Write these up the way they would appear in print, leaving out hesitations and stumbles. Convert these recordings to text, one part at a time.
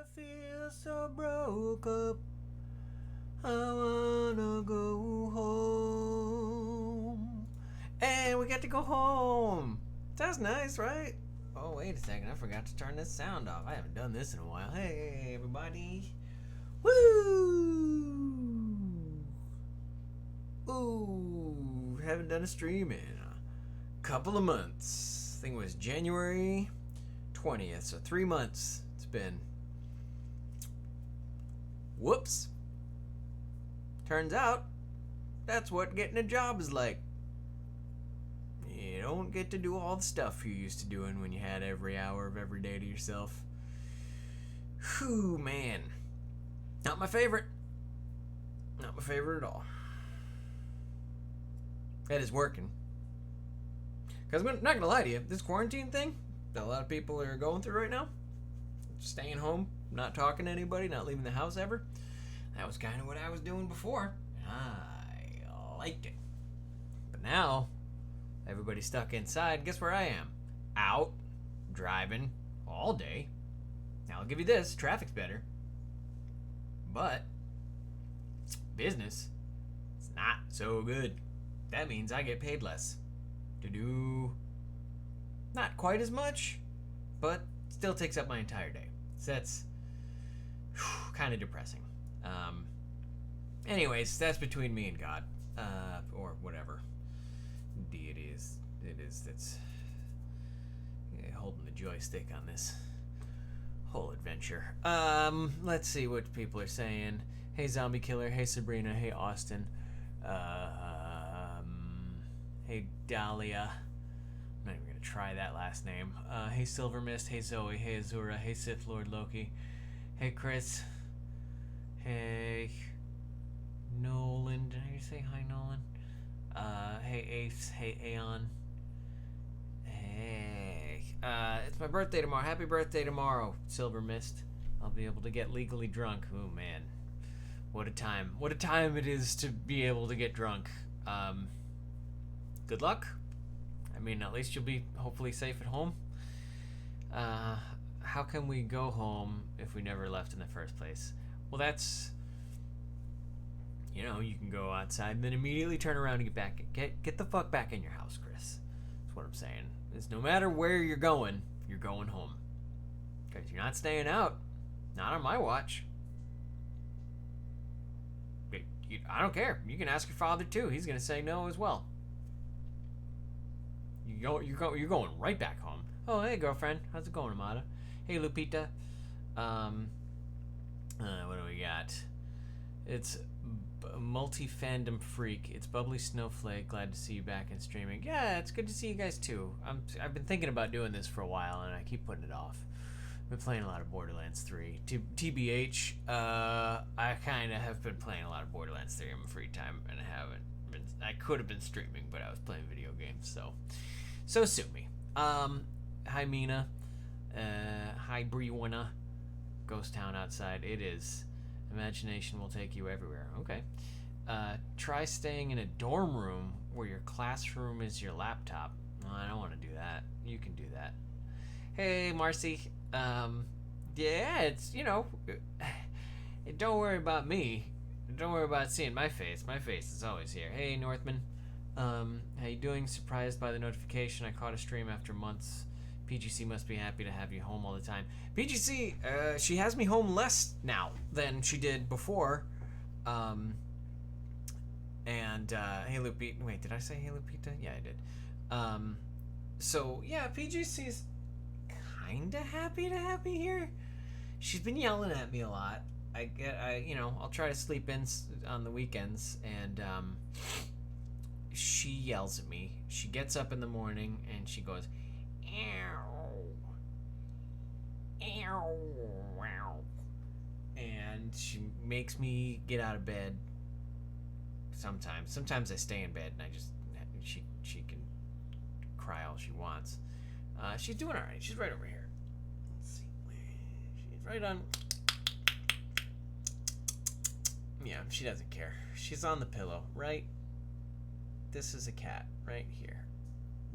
I feel so broke up. I wanna go home. And we get to go home. That's nice, right? Oh, wait a second. I forgot to turn this sound off. I haven't done this in a while. Hey, everybody. Woo! Ooh, haven't done a stream in a couple of months. I think it was January 20th, so 3 months it's been. Whoops. Turns out, that's what getting a job is like. You don't get to do all the stuff you used to doing when you had every hour of every day to yourself. Whew, man. Not my favorite. Not my favorite at all. That is working. Because I'm not going to lie to you, this quarantine thing that a lot of people are going through right now, staying home, not talking to anybody, not leaving the house ever, that was kind of what I was doing before. I liked it. But now, everybody's stuck inside. Guess where I am? Out, driving, all day. Now, I'll give you this, traffic's better. But, business, it's not so good. That means I get paid less to do not quite as much, but still takes up my entire day. So that's kind of depressing. Anyways, that's between me and God, or whatever deity is. It is that's holding the joystick on this whole adventure. Let's see what people are saying. Hey, Zombie Killer. Hey, Sabrina. Hey, Austin. Hey, Dahlia. I'm not even gonna try that last name. Hey, Silver Mist. Hey, Zoe. Hey, Azura. Hey, Sith Lord Loki. Hey, Chris. Hey, Nolan. Did I hear you say hi, Nolan? Hey, Ace. Hey, Aeon. Hey. It's my birthday tomorrow. Happy birthday tomorrow, Silver Mist. I'll be able to get legally drunk. Oh, man. What a time. What a time it is to be able to get drunk. Good luck. I mean, at least you'll be hopefully safe at home. How can we go home if we never left in the first place? Well, that's... you can go outside and then immediately turn around and get the fuck back in your house, Chris. That's what I'm saying. Is no matter where you're going home. Because you're not staying out. Not on my watch. I don't care. You can ask your father too. He's gonna say no as well. You're going right back home. Oh, hey girlfriend, how's it going, Amada? Hey Lupita. What do we got? It's multi-fandom freak. It's bubbly snowflake. Glad to see you back in streaming. Yeah, it's good to see you guys too. I've been thinking about doing this for a while and I keep putting it off. I've been playing a lot of Borderlands 3. TBH, I kind of have been playing a lot of Borderlands 3 in my free time, and I haven't been. I could have been streaming, but I was playing video games, so sue me. Hi Mina, hi Briwana, Ghost Town outside. It is. Imagination will take you everywhere. Okay. Try staying in a dorm room where your classroom is your laptop. No, I don't want to do that. You can do that. Hey, Marcy. Yeah, it's, don't worry about me. Don't worry about seeing my face. My face is always here. Hey, Northman. How you doing? Surprised by the notification. I caught a stream after months. PGC must be happy to have you home all the time. PGC, she has me home less now than she did before. Hey, Lupita. Wait, did I say hey, Lupita? Yeah, I did. So, yeah, PGC's kinda happy to have me here. She's been yelling at me a lot. I'll try to sleep in on the weekends, and she yells at me. She gets up in the morning and she goes, "Ow, ow, wow," and she makes me get out of bed. Sometimes I stay in bed and she can cry all she wants. She's doing all right. She's right over here. Let's see. She's right on. Yeah, she doesn't care. She's on the pillow, right? This is a cat right here.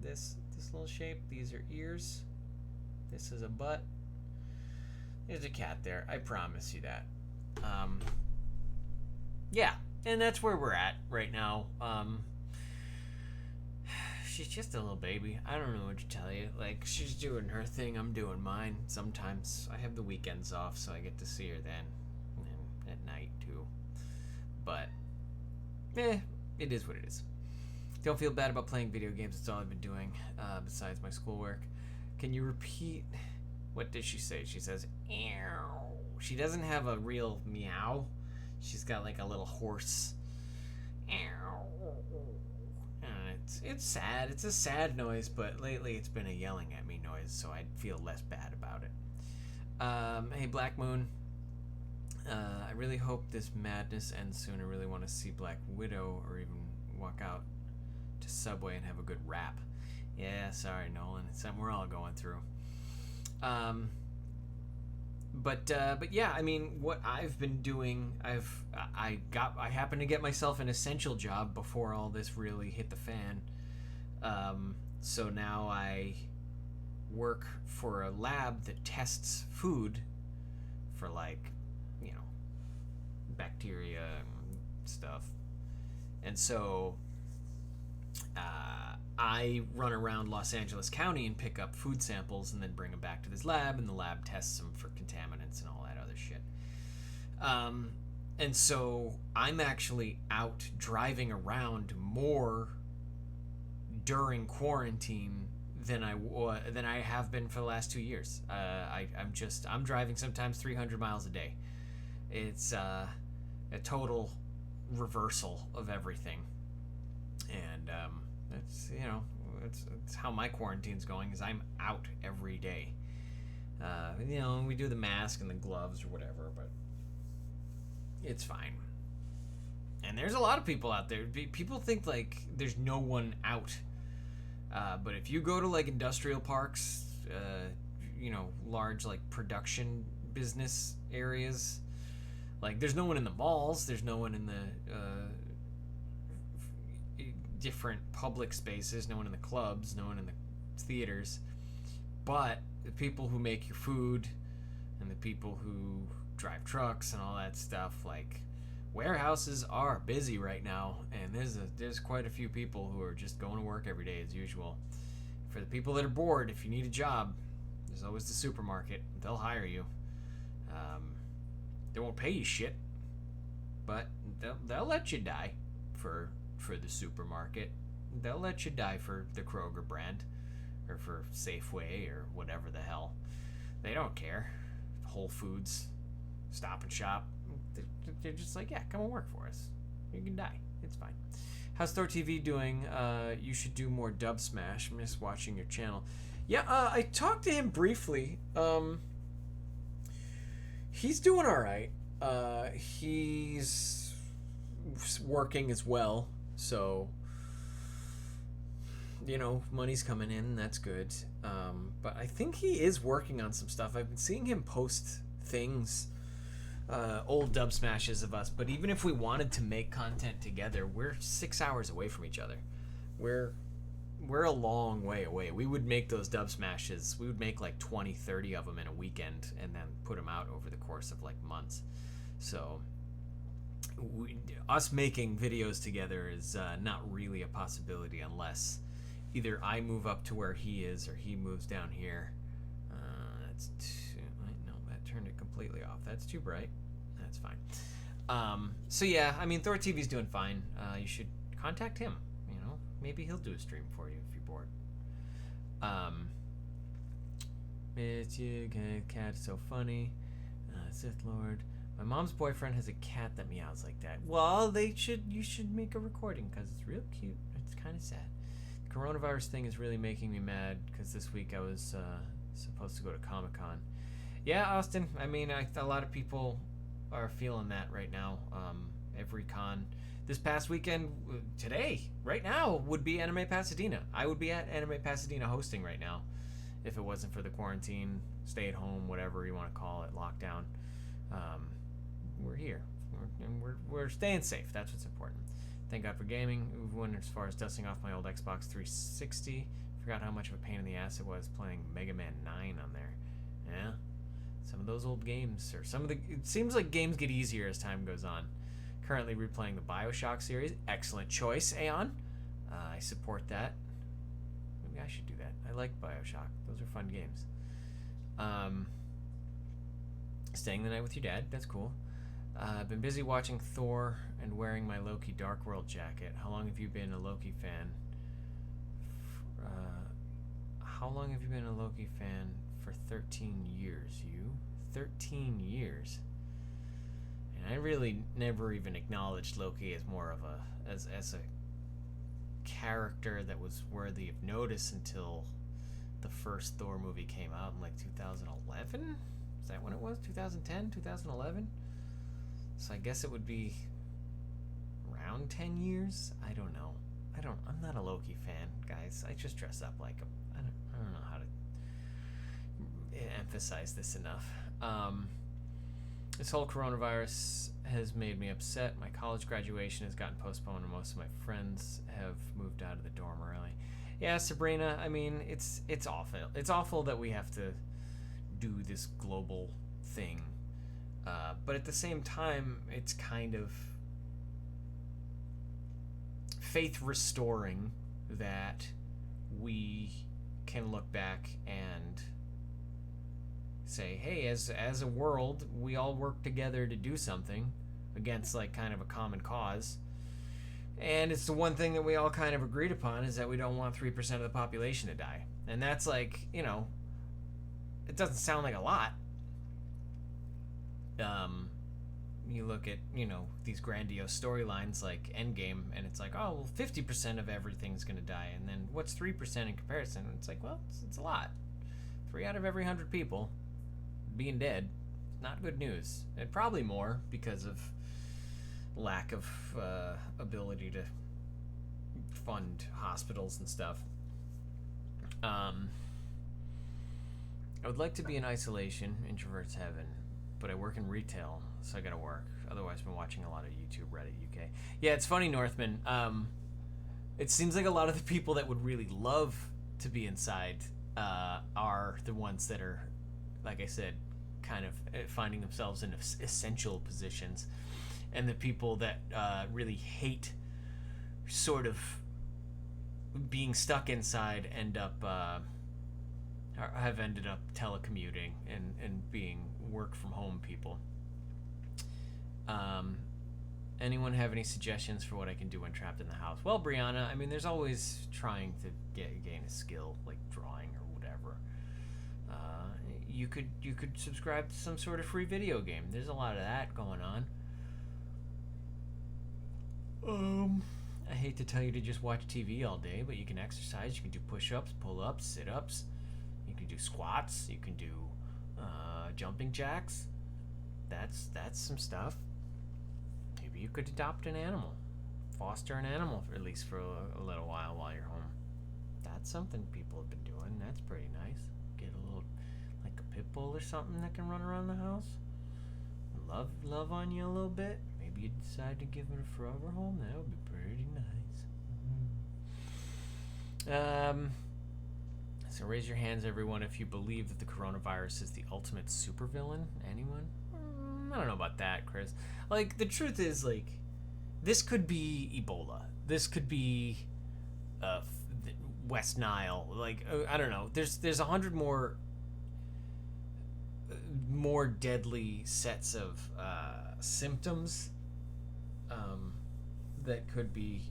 This little shape. These are ears. This is a butt. There's a cat there. I promise you that. Yeah, and that's where we're at right now. She's just a little baby. I don't know what to tell you. Like, she's doing her thing, I'm doing mine. Sometimes I have the weekends off, so I get to see her then. And at night, too. But, it is what it is. Don't feel bad about playing video games. That's all I've been doing, besides my schoolwork. Can you repeat? What did she say? She says, ew. She doesn't have a real meow. She's got like a little hoarse. It's sad. It's a sad noise, but lately it's been a yelling at me noise, so I feel less bad about it. Hey, Black Moon. I really hope this madness ends soon. I really want to see Black Widow or even walk out to Subway and have a good rap. Yeah, sorry, Nolan. It's something we're all going through. But yeah, I mean, what I've been doing, I happened to get myself an essential job before all this really hit the fan. So now I work for a lab that tests food for, like, you know, bacteria and stuff. And so I run around Los Angeles County and pick up food samples and then bring them back to this lab, and the lab tests them for contaminants and all that other shit. And so I'm actually out driving around more during quarantine than I have been for the last 2 years. I'm driving sometimes 300 miles a day. It's a total reversal of everything. And it's, you know, it's how my quarantine's going, is I'm out every day. You know, we do the mask and the gloves or whatever, but it's fine. And there's a lot of people out there. People think like there's no one out. But if you go to like industrial parks, you know, large like production business areas, like there's no one in the malls, there's no one in the different public spaces, no one in the clubs, no one in the theaters, but the people who make your food and the people who drive trucks and all that stuff, like warehouses are busy right now, and there's quite a few people who are just going to work every day as usual. For the people that are bored, if you need a job, there's always the supermarket. They'll hire you. They won't pay you shit, but they'll let you die for the supermarket. They'll let you die for the Kroger brand or for Safeway or whatever the hell. They don't care. Whole Foods, Stop and Shop, they're just like, yeah, come and work for us. You can die. It's fine. How's Thor TV doing? You should do more Dub Smash. Miss watching your channel. Yeah, I talked to him briefly. He's doing all right. He's working as well, so you know, money's coming in. That's good. But I think he is working on some stuff. I've been seeing him post things, old Dub Smashes of us. But even if we wanted to make content together, we're 6 hours away from each other. We're a long way away. We would make those Dub Smashes. We would make like 20, 30 of them in a weekend and then put them out over the course of like months. So us making videos together is not really a possibility unless either I move up to where he is or he moves down here. No, that turned it completely off. That's too bright. That's fine. So yeah, I mean, Thor TV's doing fine. You should contact him. You know, maybe he'll do a stream for you if you're bored. It's you, cat is so funny. Sith Lord. My mom's boyfriend has a cat that meows like that. Well, you should make a recording because it's real cute. It's kind of sad. The coronavirus thing is really making me mad because this week I was supposed to go to Comic-Con. Yeah, Austin. I mean, a lot of people are feeling that right now. Every con. This past weekend, today, right now, would be Anime Pasadena. I would be at Anime Pasadena hosting right now if it wasn't for the quarantine, stay at home, whatever you want to call it, lockdown. We're here. We're staying safe. That's what's important. Thank God for gaming. Went as far as dusting off my old Xbox 360. Forgot how much of a pain in the ass it was playing Mega Man 9 on there. Yeah, Some of those old games, or some of the. It seems like games get easier as time goes on. Currently replaying the Bioshock series. Excellent choice, Aeon. I support that. Maybe I should do that. I like Bioshock. Those are fun games. Staying the night with your dad. That's cool. I've been busy watching Thor and wearing my Loki Dark World jacket. How long have you been a Loki fan? How long have you been a Loki fan? For 13 years, you? 13 years. And I really never even acknowledged Loki as more of a as a character that was worthy of notice until the first Thor movie came out in like 2011. Is that when it was? 2010, 2011? So I guess it would be around 10 years. I don't know. I'm not a Loki fan, guys. I just dress up like him. I don't know how to emphasize this enough. This whole coronavirus has made me upset. My college graduation has gotten postponed, and most of my friends have moved out of the dorm early. Yeah, Sabrina. I mean, it's awful. It's awful that we have to do this global thing, but at the same time, it's kind of faith restoring that we can look back and say, hey, as a world, we all work together to do something against like kind of a common cause. And it's the one thing that we all kind of agreed upon, is that we don't want 3% of the population to die. And that's like, it doesn't sound like a lot. You look at, these grandiose storylines like Endgame, and it's like, oh, well, 50% of everything's going to die. And then what's 3% in comparison? And it's like, well, it's a lot. 3 out of every 100 people being dead, not good news. And probably more because of lack of ability to fund hospitals and stuff. I would like to be in isolation, introvert's heaven, but I work in retail, so I gotta work. Otherwise, I've been watching a lot of YouTube, Reddit, UK. Yeah, it's funny, Northman. It seems like a lot of the people that would really love to be inside are the ones that are, like I said, kind of finding themselves in essential positions. And the people that really hate sort of being stuck inside have ended up telecommuting and being work from home people. Anyone have any suggestions for what I can do when trapped in the house? Well, Brianna, I mean, there's always trying to gain a skill like drawing or whatever. You could subscribe to some sort of free video game. There's a lot of that going on. I hate to tell you to just watch TV all day, but you can exercise. You can do push-ups, pull-ups, sit-ups. You can do squats. You can do jumping jacks. That's some stuff. Maybe you could adopt an animal, foster an animal at least for a little while you're home. That's something people have been doing. That's pretty nice. Get a little, like a pit bull or something that can run around the house. Love on you a little bit. Maybe you decide to give it a forever home. That would be pretty nice. So raise your hands, everyone, if you believe that the coronavirus is the ultimate supervillain. Anyone? I don't know about that, Chris. Like, the truth is, like, this could be Ebola. This could be West Nile. Like, I don't know. There's 100 more deadly sets of symptoms that could be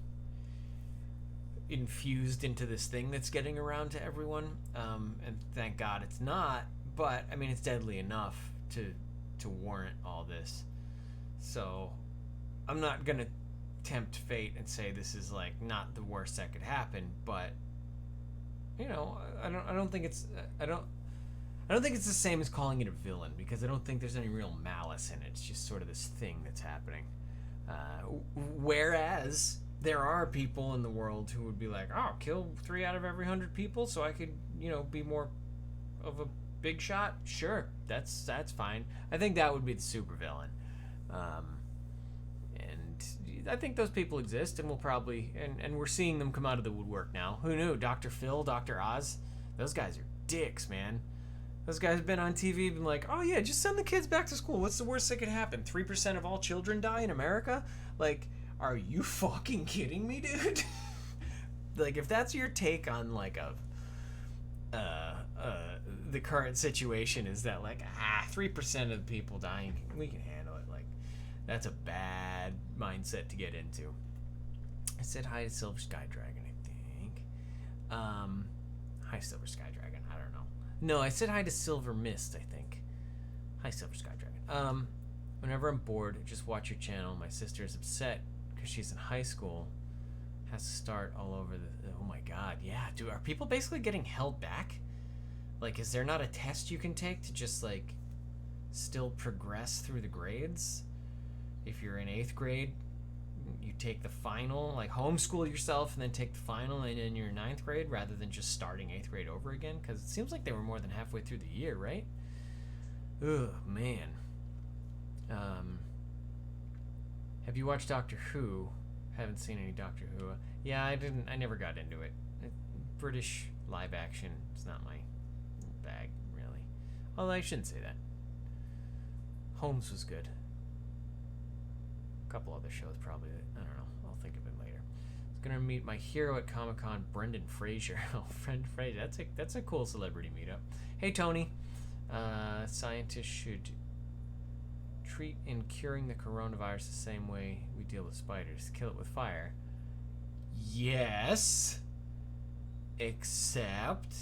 infused into this thing that's getting around to everyone, and thank God it's not, but I mean, it's deadly enough to warrant all this. So I'm not gonna tempt fate and say this is like not the worst that could happen, but I don't think it's the same as calling it a villain, because I don't think there's any real malice in it. It's just sort of this thing that's happening. Whereas there are people in the world who would be like, oh, kill 3 out of every 100 people so I could, be more of a big shot. Sure, that's fine. I think that would be the supervillain. And I think those people exist, and we'll probably, and we're seeing them come out of the woodwork now. Who knew? Dr. Phil, Dr. Oz, those guys are dicks, man. Those guys have been on TV, been like, oh yeah, just send the kids back to school. What's the worst that could happen? 3% of all children die in America? Like, are you fucking kidding me, dude? Like, if that's your take on like the current situation, is that like 3% of the people dying, we can handle it. Like, that's a bad mindset to get into. I said hi to Silver Sky Dragon, I think. Hi Silver Sky Dragon. I don't know. No, I said hi to Silver Mist, I think. Hi Silver Sky Dragon. Whenever I'm bored, I just watch your channel. My sister is upset because she's in high school. Has to start all over the. Oh my god, yeah. Dude, are people basically getting held back? Like, is there not a test you can take to just like still progress through the grades? If you're in 8th grade, you take the final, like homeschool yourself and then take the final in your 9th grade rather than just starting 8th grade over again, because it seems like they were more than halfway through the year, right? Ugh, man. Have you watched Doctor Who? Haven't seen any Doctor Who. Yeah, I never got into it. British live action is not my bag, really. Although I shouldn't say that. Holmes was good. A couple other shows probably. I don't know. I'll think of it later. I was gonna meet my hero at Comic-Con, Brendan Fraser. Oh, Brendan Fraser. That's a cool celebrity meetup. Hey, Tony. Scientists should treat in curing the coronavirus the same way we deal with spiders. Kill it with fire. Yes. Except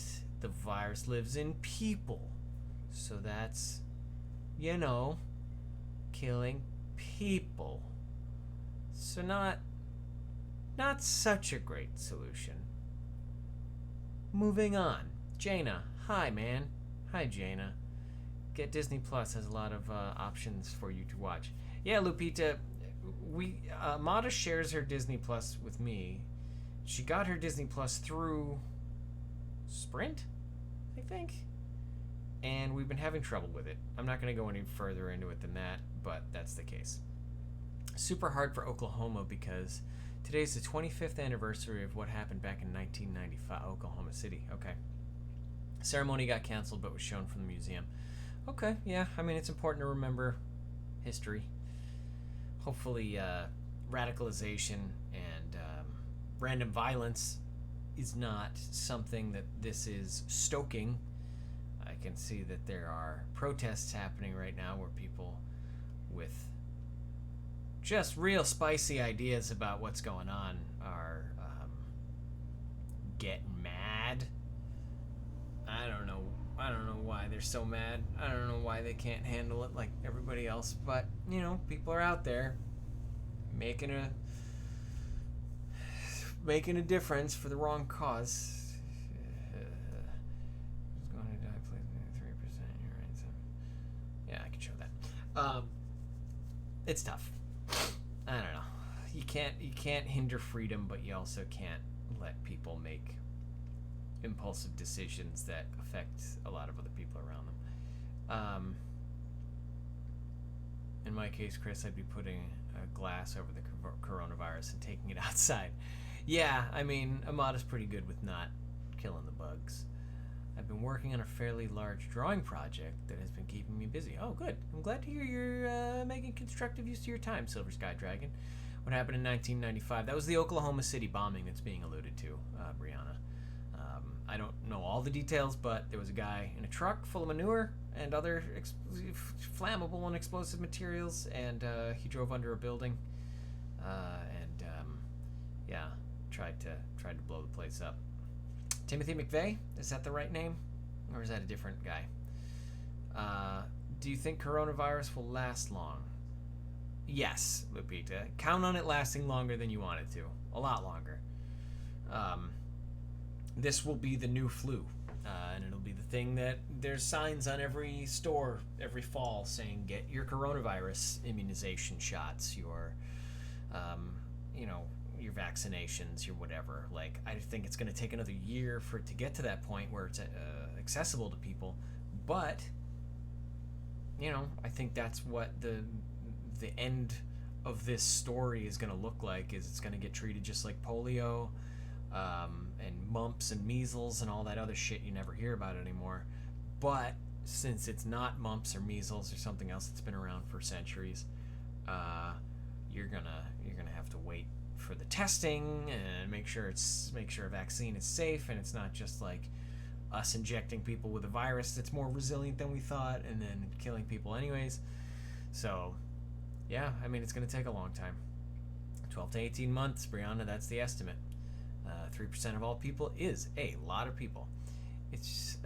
the virus lives in people. So that's, killing people. So not such a great solution. Moving on. Jaina. Hi, man. Hi, Jaina. Get Disney Plus has a lot of options for you to watch. Yeah, Lupita. Mata shares her Disney Plus with me. She got her Disney Plus through Sprint, I think. And we've been having trouble with it. I'm not going to go any further into it than that, but that's the case. Super hard for Oklahoma because today's the 25th anniversary of what happened back in 1995, Oklahoma City. Okay. Ceremony got canceled but was shown from the museum. Okay, yeah, I mean, it's important to remember history. Hopefully, radicalization and random violence is not something that this is stoking. I can see that there are protests happening right now where people with just real spicy ideas about what's going on are getting mad. I don't know why they're so mad. I don't know why they can't handle it like everybody else. But, people are out there making a difference for the wrong cause. Who's going to die? Please, 3%. You're right. So, yeah, I can show that. It's tough. I don't know. You can't hinder freedom, but you also can't let people make impulsive decisions that affect a lot of other people around them. In my case, Chris, I'd be putting a glass over the coronavirus and taking it outside. Yeah, I mean, Amada's pretty good with not killing the bugs. I've been working on a fairly large drawing project that has been keeping me busy. Oh, good. I'm glad to hear you're making constructive use of your time, Silver Sky Dragon. What happened in 1995? That was the Oklahoma City bombing that's being alluded to, Brianna. I don't know all the details, but there was a guy in a truck full of manure and other flammable and explosive materials, and he drove under a building, tried to blow the place up. Timothy McVeigh, is that the right name, or is that a different guy? Do you think coronavirus will last long? Yes, Lupita. Count on it lasting longer than you want it to. A lot longer. This will be the new flu, and it'll be the thing that there's signs on every store every fall saying get your coronavirus immunization shots, your your vaccinations, your whatever. Like, I think it's going to take another year for it to get to that point where it's accessible to people, but I think that's what the end of this story is going to look like. Is it's going to get treated just like polio, and mumps and measles and all that other shit you never hear about anymore. But since it's not mumps or measles or something else that's been around for centuries, you're gonna have to wait for the testing and make sure a vaccine is safe and it's not just like us injecting people with a virus that's more resilient than we thought and then killing people anyways. So yeah, I mean, it's gonna take a long time. 12 to 18 months, Brianna, that's the estimate. 3% of all people is a lot of people. It's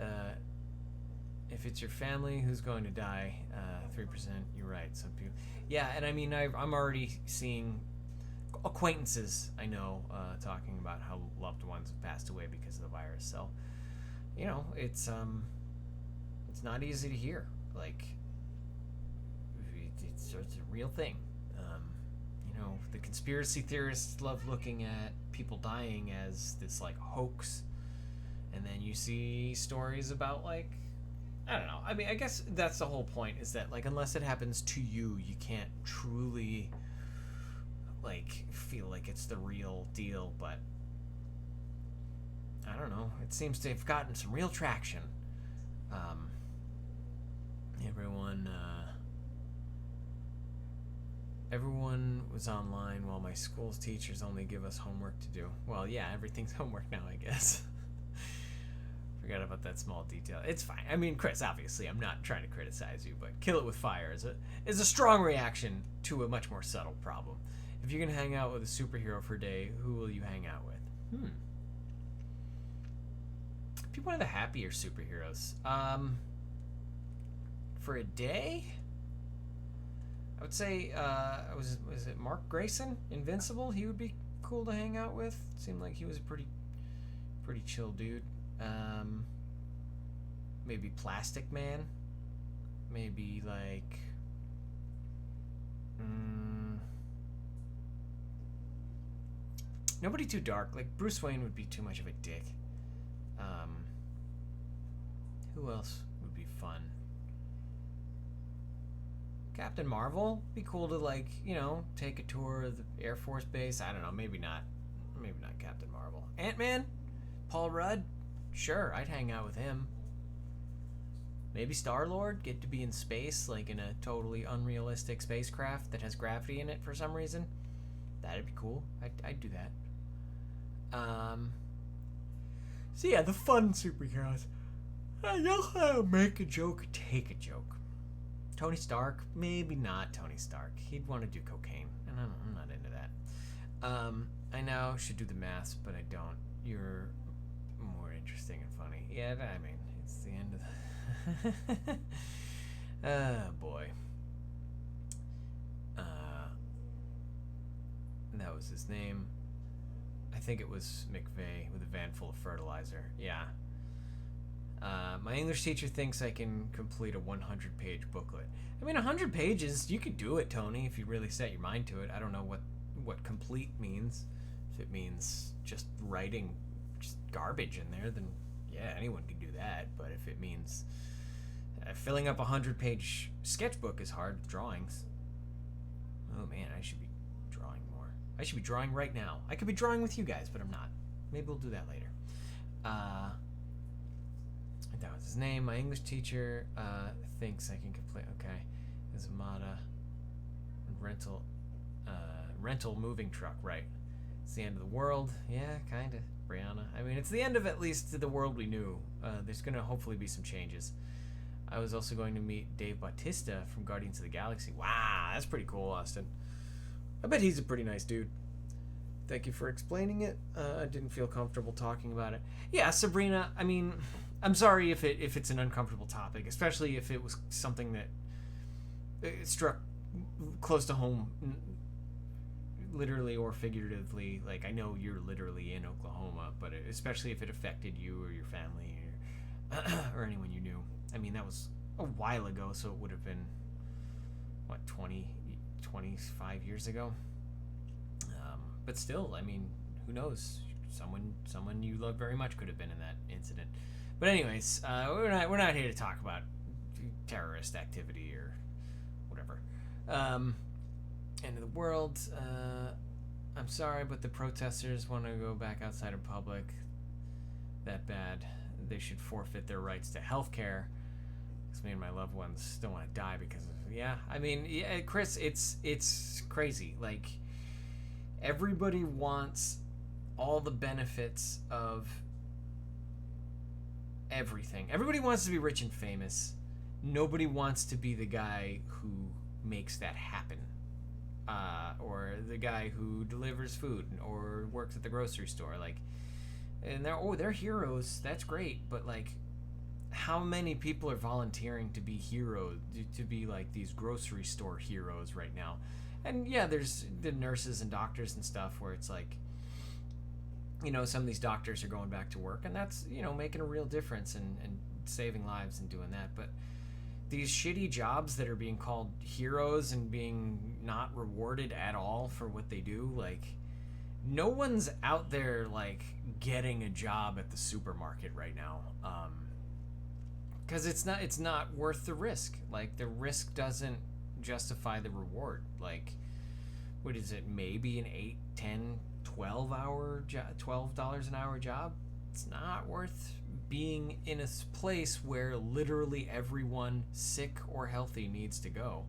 if it's your family who's going to die, 3%, you're right. Some people, yeah, and I mean, I'm already seeing acquaintances I know talking about how loved ones have passed away because of the virus. So, you know, it's not easy to hear. Like, it's a real thing. You know, the conspiracy theorists love looking at people dying as this like hoax, and then you see stories about like, I don't know. I mean, I guess that's the whole point, is that like unless it happens to you, you can't truly like feel like it's the real deal. But I don't know. It seems to have gotten some real traction. Everyone was online while my school's teachers only give us homework to do. Well, yeah, everything's homework now, I guess. Forgot about that small detail. It's fine. I mean, Chris, obviously, I'm not trying to criticize you, but kill it with fire is a strong reaction to a much more subtle problem. If you're gonna hang out with a superhero for a day, who will you hang out with? Be one of the happier superheroes. For a day, I would say, was it Mark Grayson, Invincible? He would be cool to hang out with. Seemed like he was a pretty chill dude. Maybe Plastic Man. Maybe like, nobody too dark. Like Bruce Wayne would be too much of a dick. Who else would be fun? Captain Marvel, be cool to like, you know, take a tour of the Air Force Base. I don't know, maybe not Captain Marvel. Ant-Man, Paul Rudd, sure, I'd hang out with him. Maybe Star-Lord, get to be in space, like in a totally unrealistic spacecraft that has gravity in it for some reason. That'd be cool. I'd do that. So yeah, the fun superheroes. You'll make a joke, take a joke. Tony Stark, maybe not Tony Stark. He'd want to do cocaine, and I'm not into that. I now should do the math, but I don't. You're more interesting and funny. Yeah, I mean, it's the end of the... Oh, boy. That was his name. I think it was McVeigh with a van full of fertilizer. Yeah. My English teacher thinks I can complete a 100-page booklet. I mean, 100 pages, you could do it, Tony, if you really set your mind to it. I don't know what complete means. If it means just writing just garbage in there, then yeah, anyone can do that. But if it means filling up a 100-page sketchbook is hard with drawings. Oh man, I should be drawing more. I should be drawing right now. I could be drawing with you guys, but I'm not. Maybe we'll do that later. That was his name. My English teacher thinks I can complete. Okay, is Amada rental moving truck, right? It's the end of the world. Yeah, kind of, Brianna. I mean, it's the end of at least the world we knew. There's gonna hopefully be some changes. I was also going to meet Dave Bautista from Guardians of the Galaxy. Wow, that's pretty cool, Austin. I bet he's a pretty nice dude. Thank you for explaining it. I didn't feel comfortable talking about it. Yeah, Sabrina, I mean, I'm sorry if it's an uncomfortable topic, especially if it was something that struck close to home, literally or figuratively. Like, I know you're literally in Oklahoma, but especially if it affected you or your family or anyone you knew. I mean, that was a while ago, so it would have been, what, 25 years ago? But still, I mean, who knows? Someone you love very much could have been in that incident. But anyways, we're not here to talk about terrorist activity or whatever. End of the world. I'm sorry, but the protesters want to go back outside in public that bad. They should forfeit their rights to health care. Because me and my loved ones don't want to die because of, yeah. I mean, yeah, Chris, it's crazy. Like, everybody wants all the benefits of everything. Everybody wants to be rich and famous. Nobody wants to be the guy who makes that happen. Or the guy who delivers food or works at the grocery store. Like, and they're heroes. That's great. But, like, how many people are volunteering to be heroes, to be like these grocery store heroes right now? And yeah, there's the nurses and doctors and stuff where it's like, you know, some of these doctors are going back to work, and that's, you know, making a real difference and saving lives and doing that. But these shitty jobs that are being called heroes and being not rewarded at all for what they do, like, no one's out there like getting a job at the supermarket right now, because it's not worth the risk. Like, the risk doesn't justify the reward. Like, what is it, maybe an 8, 10, 12 hour $12 an hour job? It's not worth being in a place where literally everyone, sick or healthy, needs to go,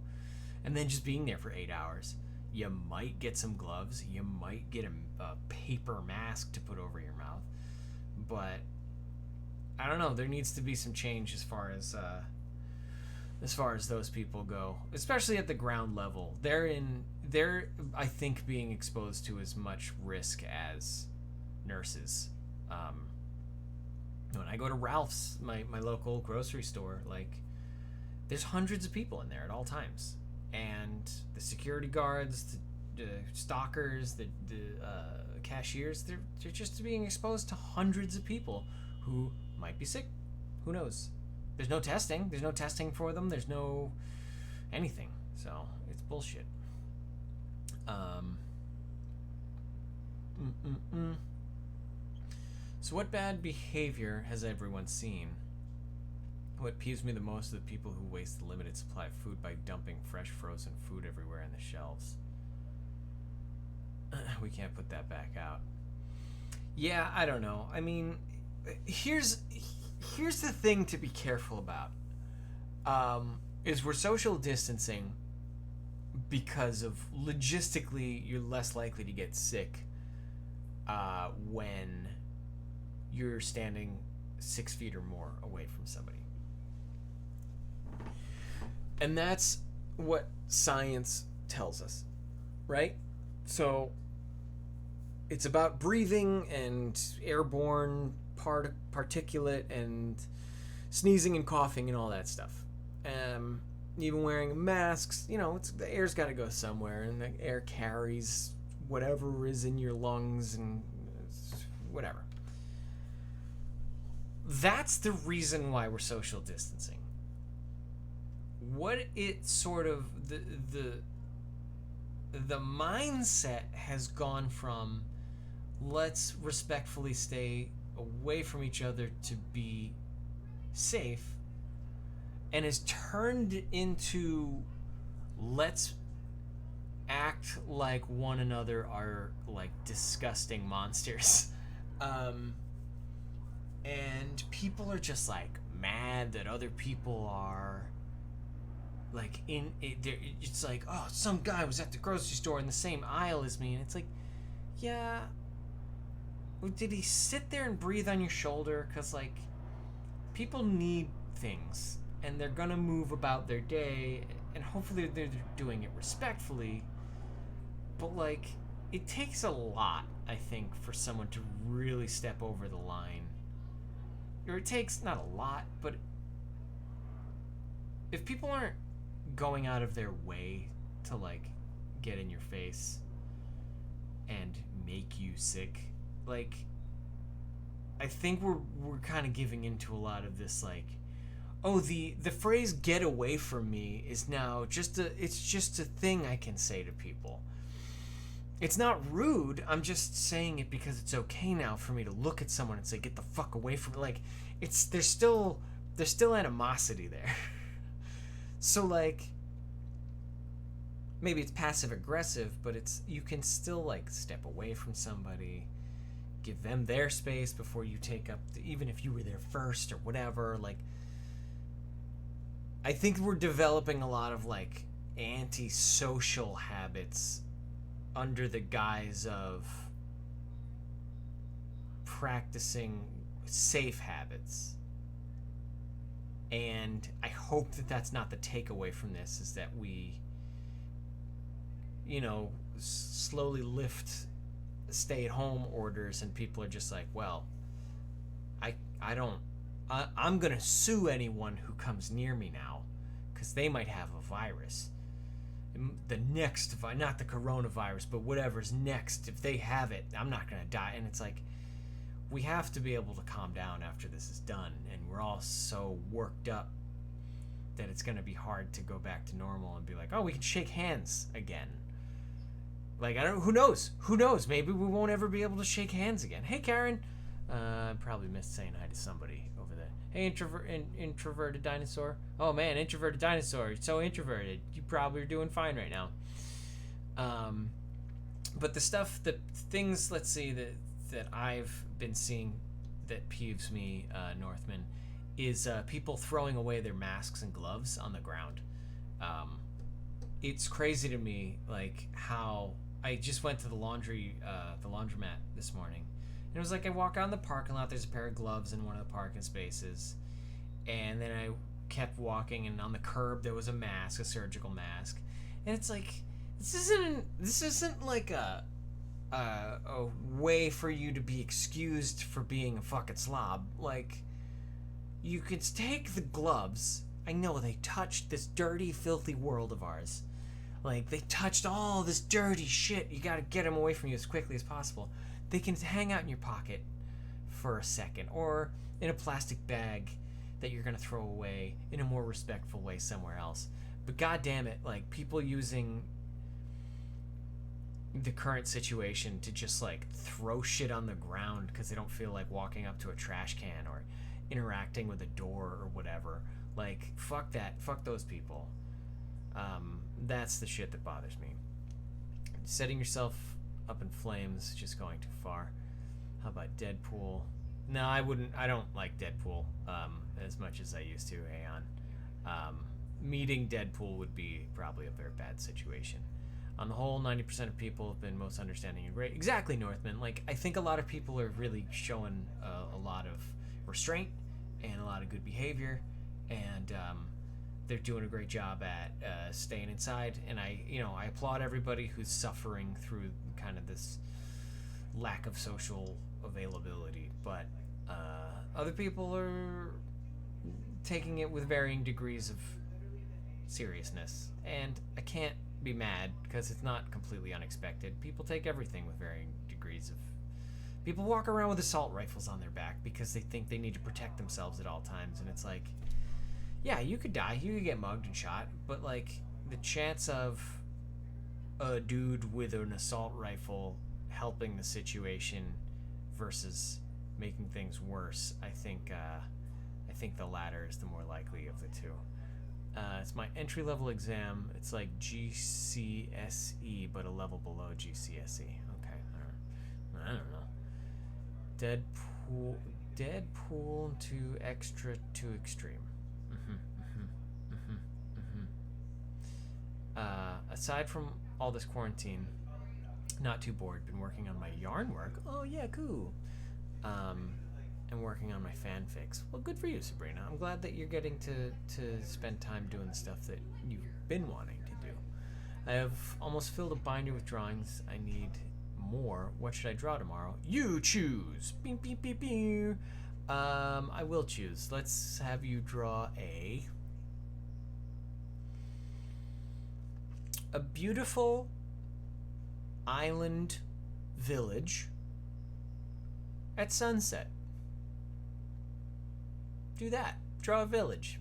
and then just being there for 8 hours. You might get some gloves, you might get a paper mask to put over your mouth, but I don't know, there needs to be some change as far as those people go, especially at the ground level. They're I think being exposed to as much risk as nurses. When I go to Ralph's, my local grocery store, like, there's hundreds of people in there at all times, and the security guards, the stockers, the cashiers, they're just being exposed to hundreds of people who might be sick. Who knows? There's no testing for them. There's no anything. So it's bullshit. So what bad behavior has everyone seen? What peeves me the most are the people who waste the limited supply of food by dumping fresh frozen food everywhere in the shelves. We can't put that back out. Yeah, I don't know. I mean, here's the thing to be careful about. Is we're social distancing because of logistically you're less likely to get sick when you're standing 6 feet or more away from somebody. And that's what science tells us, right? So it's about breathing and airborne particulate and sneezing and coughing and all that stuff. Even wearing masks, you know, the air's got to go somewhere, and the air carries whatever is in your lungs and whatever. That's the reason why we're social distancing. What it sort of the mindset has gone from, let's respectfully stay away from each other to be safe, and has turned into, let's act like one another are like disgusting monsters. And people are just like mad that other people are like in it. It's like, oh, some guy was at the grocery store in the same aisle as me, and it's like, yeah, did he sit there and breathe on your shoulder? Because, like, people need things, and they're gonna move about their day, and hopefully they're doing it respectfully. But, like, it takes a lot, I think, for someone to really step over the line. Or it takes not a lot, but if people aren't going out of their way to, like, get in your face and make you sick, like, I think we're kind of giving into a lot of this, like, oh, the phrase "get away from me" is now just a thing I can say to people. It's not rude. I'm just saying it because it's okay now for me to look at someone and say, "Get the fuck away from me." Like, there's still animosity there. So, like, maybe it's passive aggressive, but you can still, like, step away from somebody, give them their space before you take up even if you were there first or whatever. Like, I think we're developing a lot of like antisocial habits under the guise of practicing safe habits. And I hope that that's not the takeaway from this, is that we, slowly lift stay-at-home orders and people are just like, well, I don't, I'm going to sue anyone who comes near me now because they might have a virus. The next, not the coronavirus, but whatever's next, if they have it, I'm not going to die. And it's like, we have to be able to calm down after this is done. And we're all so worked up that it's going to be hard to go back to normal and be like, oh, we can shake hands again. Like, who knows? Maybe we won't ever be able to shake hands again. Hey, Karen. I probably missed saying hi to somebody over there. Hey, introverted dinosaur. Oh, man, introverted dinosaur. You're so introverted. You probably are doing fine right now. But the things, let's see, that I've been seeing that peeves me, Northman, is people throwing away their masks and gloves on the ground. It's crazy to me, like, how I just went to the laundromat this morning. And it was like I walk out in the parking lot, there's a pair of gloves in one of the parking spaces. And then I kept walking, and on the curb there was a mask, a surgical mask. And it's like, this isn't like a way for you to be excused for being a fucking slob. Like, you could take the gloves. I know they touched this dirty, filthy world of ours. Like, they touched all this dirty shit. You gotta get them away from you as quickly as possible. They can hang out in your pocket for a second, or in a plastic bag that you're gonna throw away in a more respectful way somewhere else. But god damn it, like, people using the current situation to just like throw shit on the ground because they don't feel like walking up to a trash can or interacting with a door or whatever. Like, fuck that. Fuck those people. That's the shit that bothers me. Setting yourself up in flames, just going too far. How about Deadpool? No, I wouldn't. I don't like Deadpool as much as I used to, Aeon. Meeting Deadpool would be probably a very bad situation. On the whole, 90% of people have been most understanding and great. Exactly, Northman. Like, I think a lot of people are really showing a lot of restraint and a lot of good behavior, and they're doing a great job at staying inside. And I applaud everybody who's suffering through kind of this lack of social availability. But other people are taking it with varying degrees of seriousness, and I can't be mad because it's not completely unexpected. People take everything with varying degrees of... People walk around with assault rifles on their back because they think they need to protect themselves at all times, and it's like, yeah, you could die, you could get mugged and shot, but like, the chance of a dude with an assault rifle helping the situation versus making things worse, I think the latter is the more likely of the two. It's my entry-level exam. It's like GCSE, but a level below GCSE. Okay, I don't know. Deadpool to extra to extreme. Aside from all this quarantine, not too bored. Been working on my yarn work. Oh yeah, cool. And working on my fanfics. Well, good for you, Sabrina. I'm glad that you're getting to spend time doing the stuff that you've been wanting to do. I have almost filled a binder with drawings. I need more. What should I draw tomorrow? You choose. Beep, beep, beep, beep. I will choose. Let's have you draw a beautiful island village at sunset. Do that. Draw a village.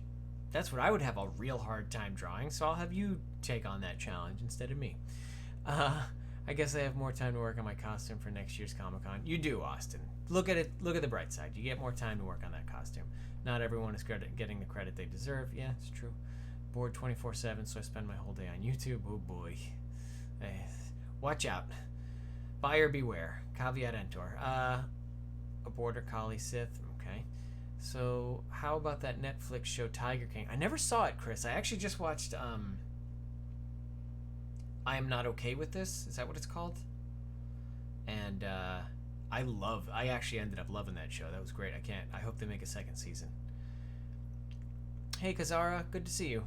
That's what I would have a real hard time drawing, so I'll have you take on that challenge instead of me. I guess I have more time to work on my costume for next year's Comic-Con. You do, Austin. Look at it. Look at the bright side. You get more time to work on that costume. Not everyone is getting the credit they deserve. Yeah, it's true. Bored 24/7, so I spend my whole day on YouTube. Oh boy. Watch out. Buyer beware. Caveat emptor. A border collie Sith. Okay. So how about that Netflix show Tiger King? I never saw it, Chris. I actually just watched I Am Not Okay With This. Is that what it's called? And I actually ended up loving that show. That was great. I hope they make a second season. Hey Kazara, good to see you.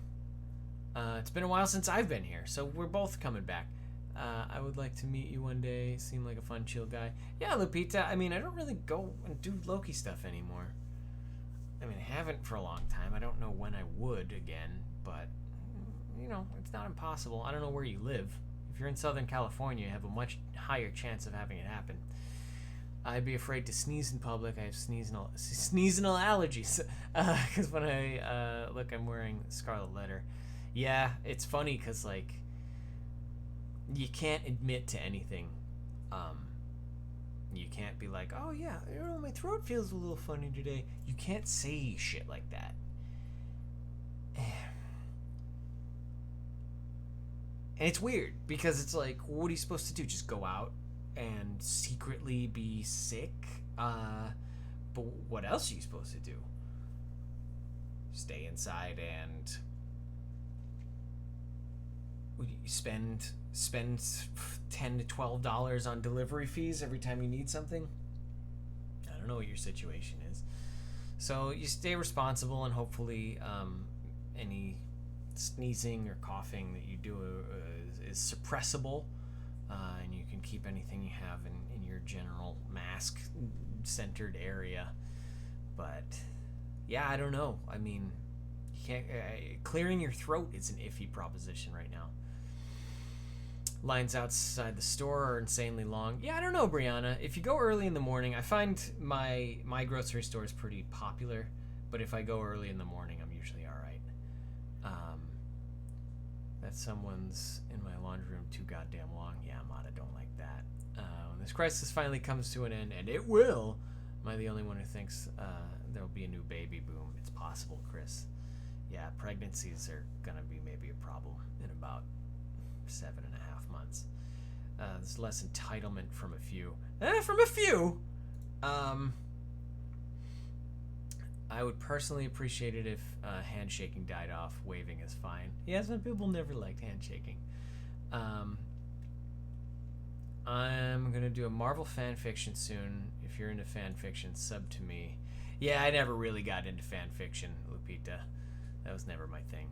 It's been a while since I've been here, so we're both coming back. I would like to meet you one day. Seem like a fun, chill guy. Yeah, Lupita. I mean, I don't really go and do Loki stuff anymore. I mean, I haven't for a long time. I don't know when I would again, but, you know, it's not impossible. I don't know where you live. If you're in Southern California, you have a much higher chance of having it happen. I'd be afraid to sneeze in public. I have sneezing allergies. Because when I look, I'm wearing Scarlet Letter. Yeah, it's funny because, like, you can't admit to anything. You can't be like, oh yeah, you know, my throat feels a little funny today. You can't say shit like that. And it's weird because it's like, what are you supposed to do? Just go out and secretly be sick? But what else are you supposed to do? Stay inside and spend $10 to $12 on delivery fees every time you need something? I don't know what your situation is. So you stay responsible, and hopefully any sneezing or coughing that you do is suppressible, and you can keep anything you have in your general mask centered area. But yeah, I don't know. I mean, you can't clearing your throat is an iffy proposition right now. Lines outside the store are insanely long. Yeah, I don't know, Brianna. If you go early in the morning, I find my grocery store is pretty popular, but if I go early in the morning, I'm usually all right. That someone's in my laundry room too goddamn long. Yeah, Mata, don't like that. When this crisis finally comes to an end, and it will, am I the only one who thinks there'll be a new baby boom? It's possible, Chris. Yeah, pregnancies are gonna be maybe a problem in about 7.5 months. There's less entitlement from a few. From a few! I would personally appreciate it if handshaking died off. Waving is fine. Yeah, some people never liked handshaking. I'm gonna do a Marvel fan fiction soon. If you're into fan fiction, sub to me. Yeah, I never really got into fan fiction, Lupita. That was never my thing.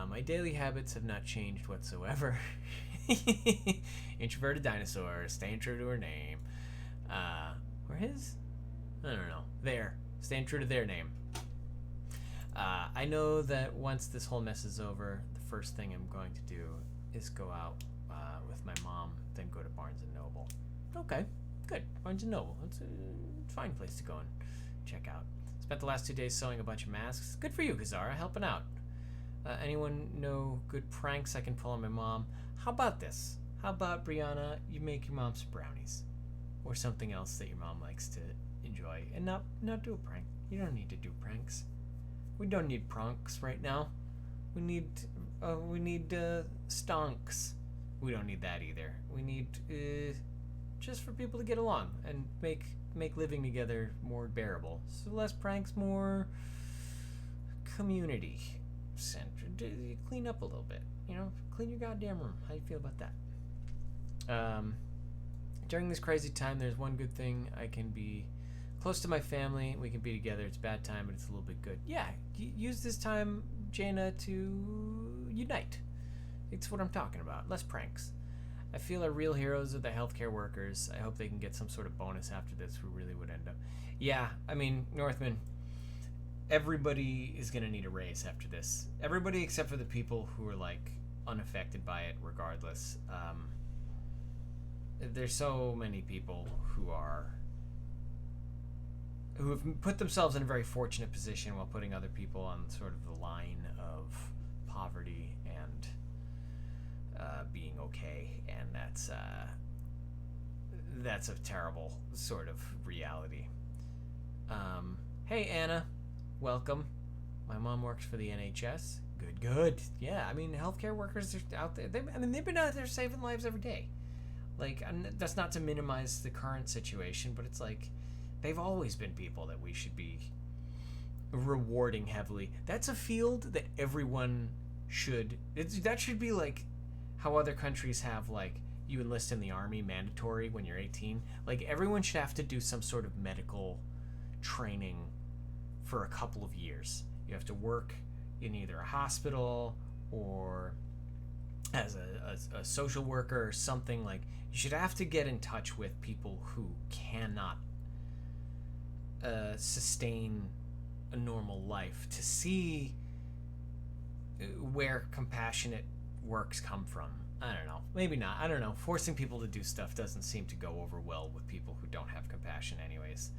My daily habits have not changed whatsoever. Introverted dinosaur, staying true to her name. Or his? I don't know. There. Staying true to their name. I know that once this whole mess is over, the first thing I'm going to do is go out with my mom, then go to Barnes & Noble. Okay, good. Barnes & Noble. It's a fine place to go and check out. Spent the last 2 days sewing a bunch of masks. Good for you, Kazara, helping out. Anyone know good pranks I can pull on my mom? How about this? How about, Brianna, you make your mom some brownies? Or something else that your mom likes to enjoy. And not do a prank. You don't need to do pranks. We don't need pranks right now. We need stonks. We don't need that either. We need just for people to get along and make living together more bearable. So less pranks, more community centered. Clean up a little bit. You know, clean your goddamn room. How do you feel about that? During this crazy time, there's one good thing. I can be close to my family. We can be together. It's a bad time, but it's a little bit good. Yeah, use this time, Jaina, to unite. It's what I'm talking about. Less pranks. I feel our real heroes are the healthcare workers. I hope they can get some sort of bonus after this. Who really would end up? Yeah, I mean, Northman, everybody is going to need a raise after this. Everybody except for the people who are, like, unaffected by it regardless. There's so many people who have put themselves in a very fortunate position while putting other people on sort of the line of poverty and being okay, and that's a terrible sort of reality. Hey Anna, welcome. My mom works for the NHS. Good. Yeah, I mean, healthcare workers are out there. They've been out there saving lives every day. Like, that's not to minimize the current situation, but it's like they've always been people that we should be rewarding heavily. That's a field that everyone should. That should be like how other countries have, like, you enlist in the army mandatory when you're 18. Like, everyone should have to do some sort of medical training for a couple of years. You have to work in either a hospital or as a social worker or something. Like, you should have to get in touch with people who cannot sustain a normal life to see where compassionate works come from. I don't know. Maybe not. I don't know. Forcing people to do stuff doesn't seem to go over well with people who don't have compassion anyways.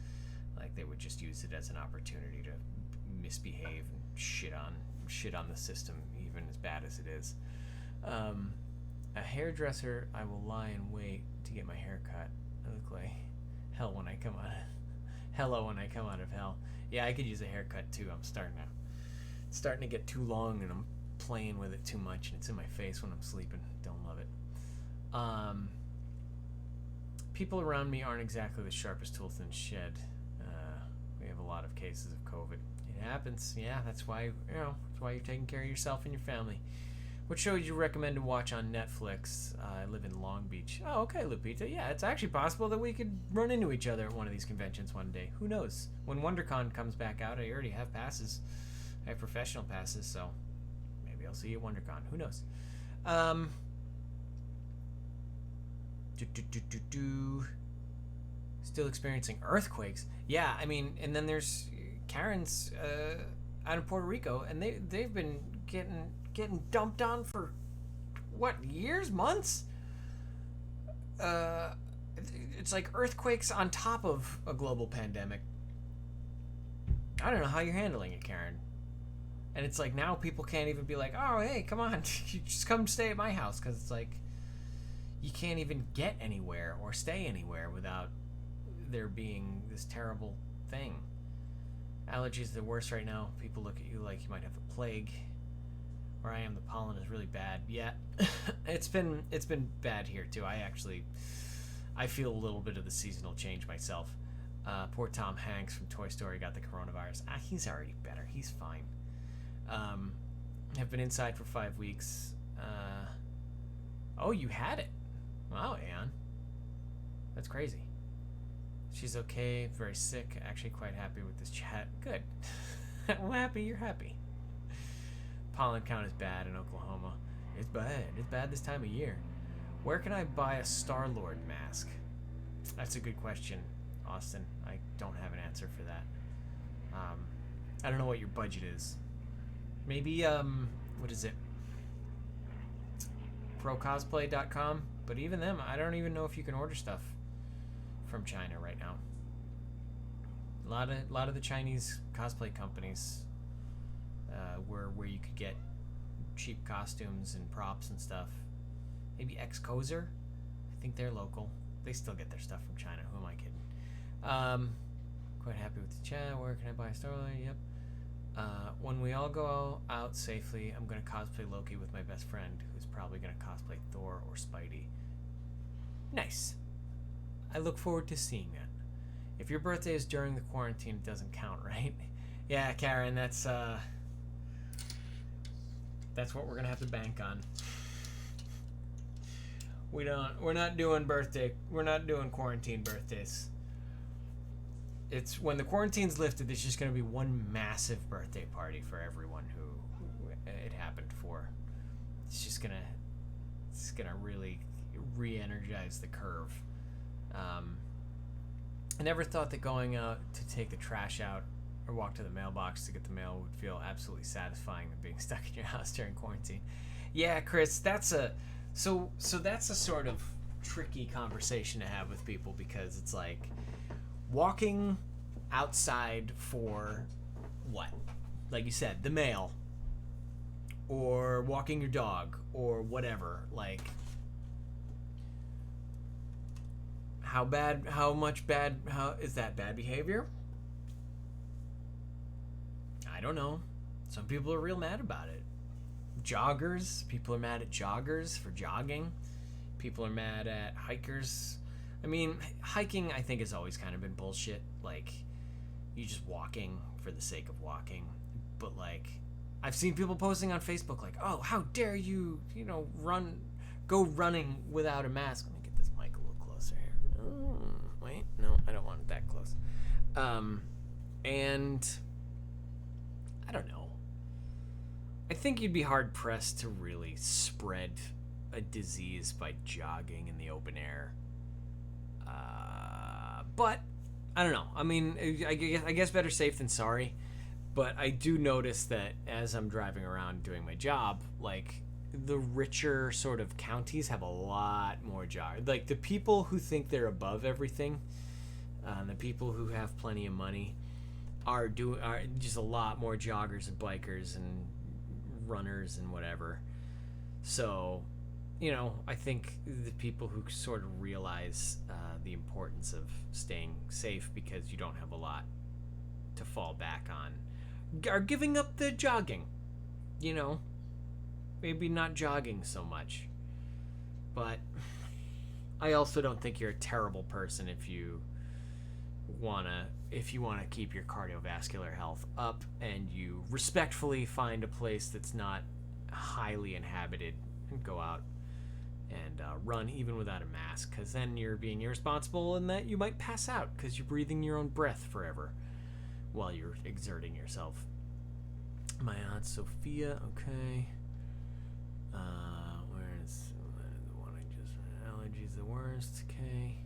Like, they would just use it as an opportunity to misbehave and shit on the system, even as bad as it is. A hairdresser, I will lie in wait to get my hair cut. I look like hell when I come out. Hello when I come out of hell. Yeah, I could use a haircut too. It's starting to get too long, and I'm playing with it too much, and it's in my face when I'm sleeping. Don't love it. People around me aren't exactly the sharpest tools in the shed. We have a lot of cases of COVID. It happens. Yeah, that's why you're taking care of yourself and your family. What show would you recommend to watch on Netflix? I live in Long Beach. Oh, okay, Lupita. Yeah, it's actually possible that we could run into each other at one of these conventions one day. Who knows? When WonderCon comes back out, I already have passes. I have professional passes, so maybe I'll see you at WonderCon. Who knows? Still experiencing earthquakes. Yeah, I mean, and then there's Karen's out of Puerto Rico, and they've been getting dumped on for what, years, months? It's like earthquakes on top of a global pandemic. I don't know how you're handling it, Karen. And it's like now people can't even be like, oh, hey, come on, you just come stay at my house, because it's like you can't even get anywhere or stay anywhere without there being this terrible thing. Allergies are the worst right now. People look at you like you might have the plague. Where I am, the pollen is really bad. Yeah, it's been bad here too. I feel a little bit of the seasonal change myself. Poor Tom Hanks from Toy Story got the coronavirus. He's already better. He's fine. Have been inside for 5 weeks. Oh, you had it. Wow, Anne. That's crazy. She's okay, very sick, actually quite happy with this chat. Good. I'm happy you're happy. Pollen count is bad in Oklahoma. It's bad. It's bad this time of year. Where can I buy a Star-Lord mask? That's a good question, Austin. I don't have an answer for that. I don't know what your budget is. Maybe, what is it? ProCosplay.com? But even them, I don't even know if you can order stuff from China right now. A lot of the Chinese cosplay companies where you could get cheap costumes and props and stuff. Maybe Xcozer? I think they're local. They still get their stuff from China. Who am I kidding? Quite happy with the chat. Where can I buy a Starlight? Yep. When we all go out safely, I'm going to cosplay Loki with my best friend, who's probably going to cosplay Thor or Spidey. Nice. I look forward to seeing that. If your birthday is during the quarantine, it doesn't count, right? Yeah, Karen, that's what we're gonna have to bank on. We're not doing quarantine birthdays. It's when the quarantine's lifted, it's just gonna be one massive birthday party for everyone who it happened for. It's gonna really re-energize the curve. I never thought that going out to take the trash out or walk to the mailbox to get the mail would feel absolutely satisfying than being stuck in your house during quarantine. Yeah, Chris, that's a sort of tricky conversation to have with people, because it's like walking outside for what? Like you said, the mail, or walking your dog, or whatever. Like, how is that bad behavior? I don't know. Some people are real mad about it. People are mad at joggers for jogging. People are mad at hikers. I mean, hiking, I think, has always kind of been bullshit. Like, you just walking for the sake of walking. But like, I've seen people posting on Facebook like, "Oh, how dare you, go running without a mask." Let me get this mic a little closer here. Wait, no, I don't want it that close. And I don't know. I think you'd be hard pressed to really spread a disease by jogging in the open air. But I don't know. I mean, I guess better safe than sorry. But I do notice that as I'm driving around doing my job, like the richer sort of counties have a lot more joggers. Like the people who think they're above everything, the people who have plenty of money, are just a lot more joggers and bikers and runners and whatever. So, I think the people who sort of realize the importance of staying safe because you don't have a lot to fall back on are giving up the jogging. Maybe not jogging so much. But I also don't think you're a terrible person if you want to keep your cardiovascular health up and you respectfully find a place that's not highly inhabited and go out and run even without a mask, because then you're being irresponsible and that you might pass out because you're breathing your own breath forever while you're exerting yourself. My Aunt Sophia, okay. Where's the one I just... Allergies the worst, okay.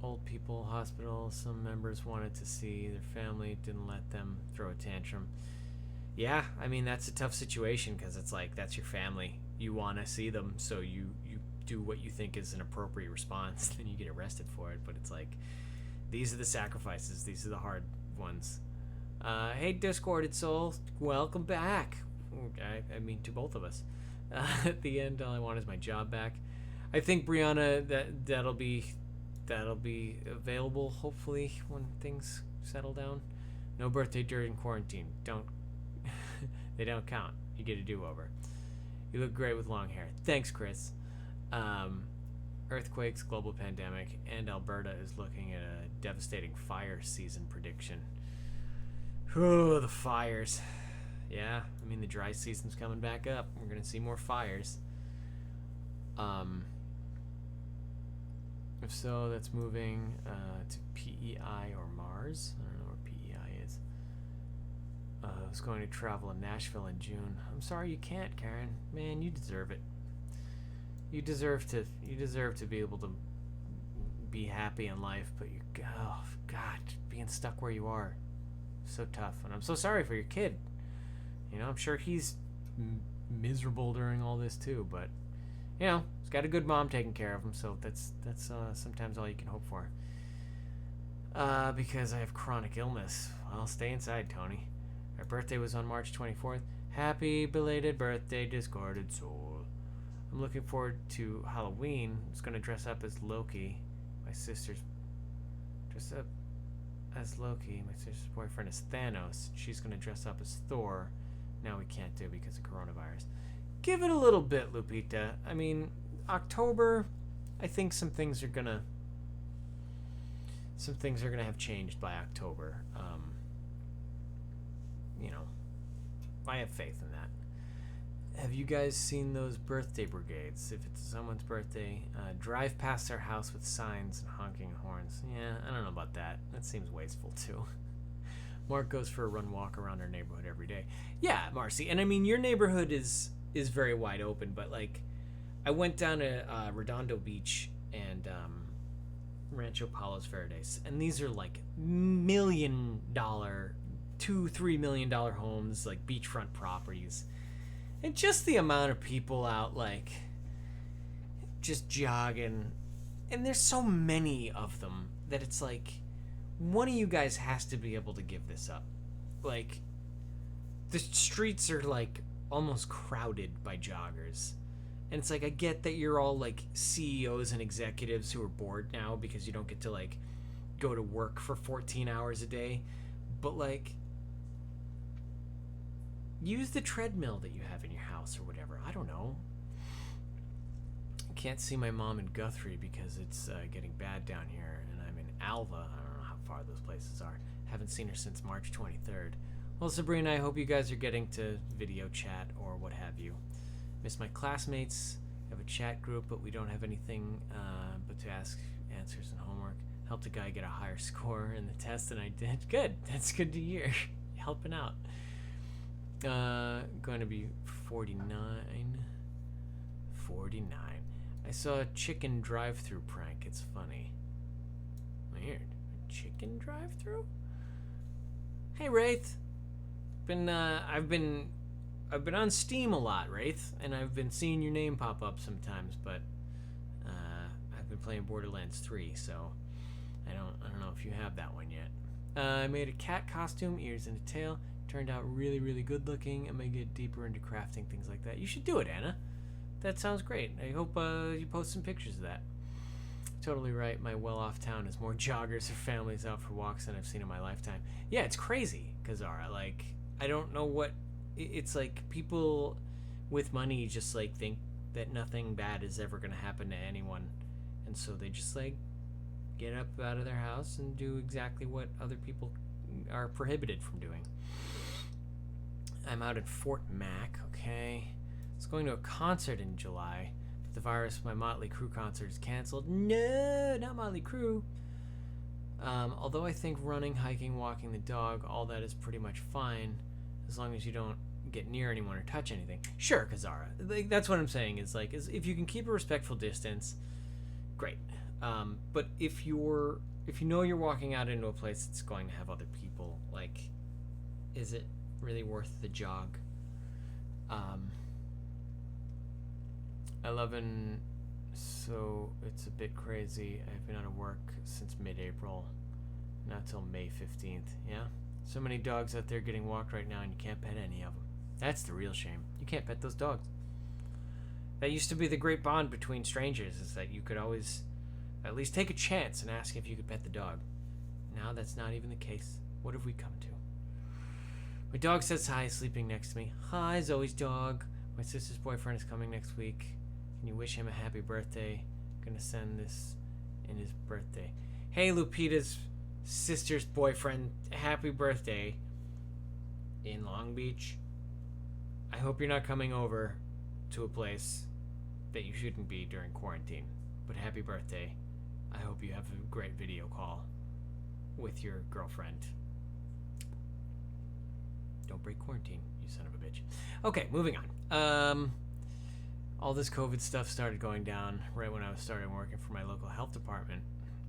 Old people hospital, some members wanted to see their family, didn't let them throw a tantrum. Yeah, I mean, that's a tough situation because it's like, that's your family. You want to see them, so you do what you think is an appropriate response, then you get arrested for it. But it's like, these are the sacrifices. These are the hard ones. Hey, Discorded Soul, welcome back. I mean, to both of us. At the end, all I want is my job back. I think, Brianna, that'll be available, hopefully, when things settle down. No birthday during quarantine. They don't count. You get a do-over. You look great with long hair. Thanks, Chris. Earthquakes, global pandemic, and Alberta is looking at a devastating fire season prediction. Ooh, the fires. Yeah, I mean, the dry season's coming back up. We're going to see more fires. If so, that's moving to PEI or Mars. I don't know where PEI is. I was going to travel in Nashville in June. I'm sorry you can't, Karen. Man, you deserve it. You deserve to be able to be happy in life, but God, being stuck where you are, so tough. And I'm so sorry for your kid. I'm sure he's miserable during all this too, but he's got a good mom taking care of him, so that's sometimes all you can hope for. Because I have chronic illness. Well, stay inside, Tony. Our birthday was on March 24th. Happy belated birthday, Discorded Soul. I'm looking forward to Halloween. I was going to dress up as Loki. My sister's dress up as Loki. My sister's boyfriend is Thanos. She's going to dress up as Thor. Now we can't do because of coronavirus. Give it a little bit, Lupita. I mean, October, I think some things are gonna have changed by October. I have faith in that. Have you guys seen those birthday brigades? If it's someone's birthday, drive past their house with signs and honking horns. Yeah, I don't know about that. That seems wasteful too. Mark goes for a walk around our neighborhood every day. Yeah, Marcy, and I mean, your neighborhood is very wide open, but like, I went down to Redondo Beach and Rancho Palos Verdes, and these are like $1 million, $2-3 million homes, like beachfront properties, and just the amount of people out like just jogging, and there's so many of them that it's like, one of you guys has to be able to give this up. Like, the streets are like almost crowded by joggers. And it's like, I get that you're all like CEOs and executives who are bored now because you don't get to like go to work for 14 hours a day. But like, use the treadmill that you have in your house or whatever. I don't know. I can't see my mom in Guthrie because it's getting bad down here. And I'm in Alva. I don't know how far those places are. Haven't seen her since March 23rd. Well, Sabrina, I hope you guys are getting to video chat or what have you. Miss my classmates. Have a chat group, but we don't have anything but to ask answers and homework. Helped a guy get a higher score in the test than I did. Good. That's good to hear. Helping out. Going to be 49. 49. I saw a chicken drive-through prank. It's funny. Weird. A chicken drive-through? Hey, Wraith. I've been on Steam a lot, Wraith, and I've been seeing your name pop up sometimes, but I've been playing Borderlands 3, so I don't know if you have that one yet. I made a cat costume, ears and a tail. Turned out really, really good looking. I may get deeper into crafting, things like that. You should do it, Anna. That sounds great. I hope you post some pictures of that. Totally right. My well-off town has more joggers or families out for walks than I've seen in my lifetime. Yeah, it's crazy, Kazara. Like, I don't know what... It's like people with money just, like, think that nothing bad is ever going to happen to anyone. And so they just, like, get up out of their house and do exactly what other people are prohibited from doing. I'm out at Fort Mac, okay? I was going to a concert in July, but the virus, my Motley Crue concert is canceled. No, not Motley Crue. Although I think running, hiking, walking the dog, all that is pretty much fine, as long as you don't get near anyone or touch anything. Sure, Kazara. Like, that's what I'm saying, is like, if you can keep a respectful distance, great. But if you know you're walking out into a place that's going to have other people, like, is it really worth the jog? 11, so it's a bit crazy. I've been out of work since mid-April, not till May 15th. Yeah, so many dogs out there getting walked right now, and you can't pet any of them. That's the real shame. You can't pet those dogs. That used to be the great bond between strangers, is that you could always at least take a chance and ask if you could pet the dog. Now that's not even the case. What have we come to? My dog says hi, sleeping next to me. Hi, Zoe's dog. My sister's boyfriend is coming next week. Can you wish him a happy birthday? I'm gonna send this in his birthday. Hey, Lupita's sister's boyfriend, happy birthday in Long Beach. I hope you're not coming over to a place that you shouldn't be during quarantine. But happy birthday. I hope you have a great video call with your girlfriend. Don't break quarantine, you son of a bitch. Okay, moving on. All this COVID stuff started going down right when I was starting working for my local health department.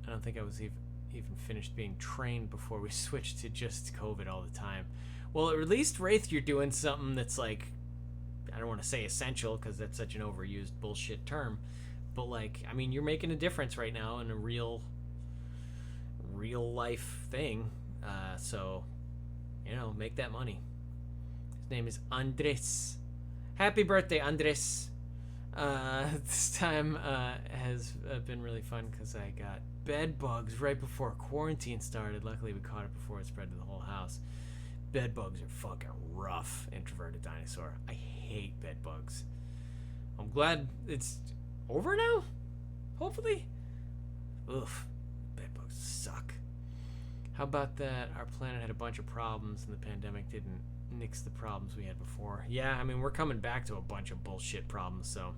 I don't think I was even finished being trained before we switched to just COVID all the time. Well, at least, Wraith, you're doing something that's like, I don't want to say essential because that's such an overused bullshit term, but like, I mean, you're making a difference right now in a real life thing. So, you know, make that money. His name is Andres. Happy birthday, Andres. This time has been really fun because I got bed bugs right before quarantine started. Luckily, we caught it before it spread to the whole house. Bed bugs are fucking rough, introverted dinosaur. I hate bed bugs. I'm glad it's over now, hopefully. Oof, bed bugs suck. How about that? Our planet had a bunch of problems and the pandemic didn't nix the problems we had before. Yeah, I mean, we're coming back to a bunch of bullshit problems, so.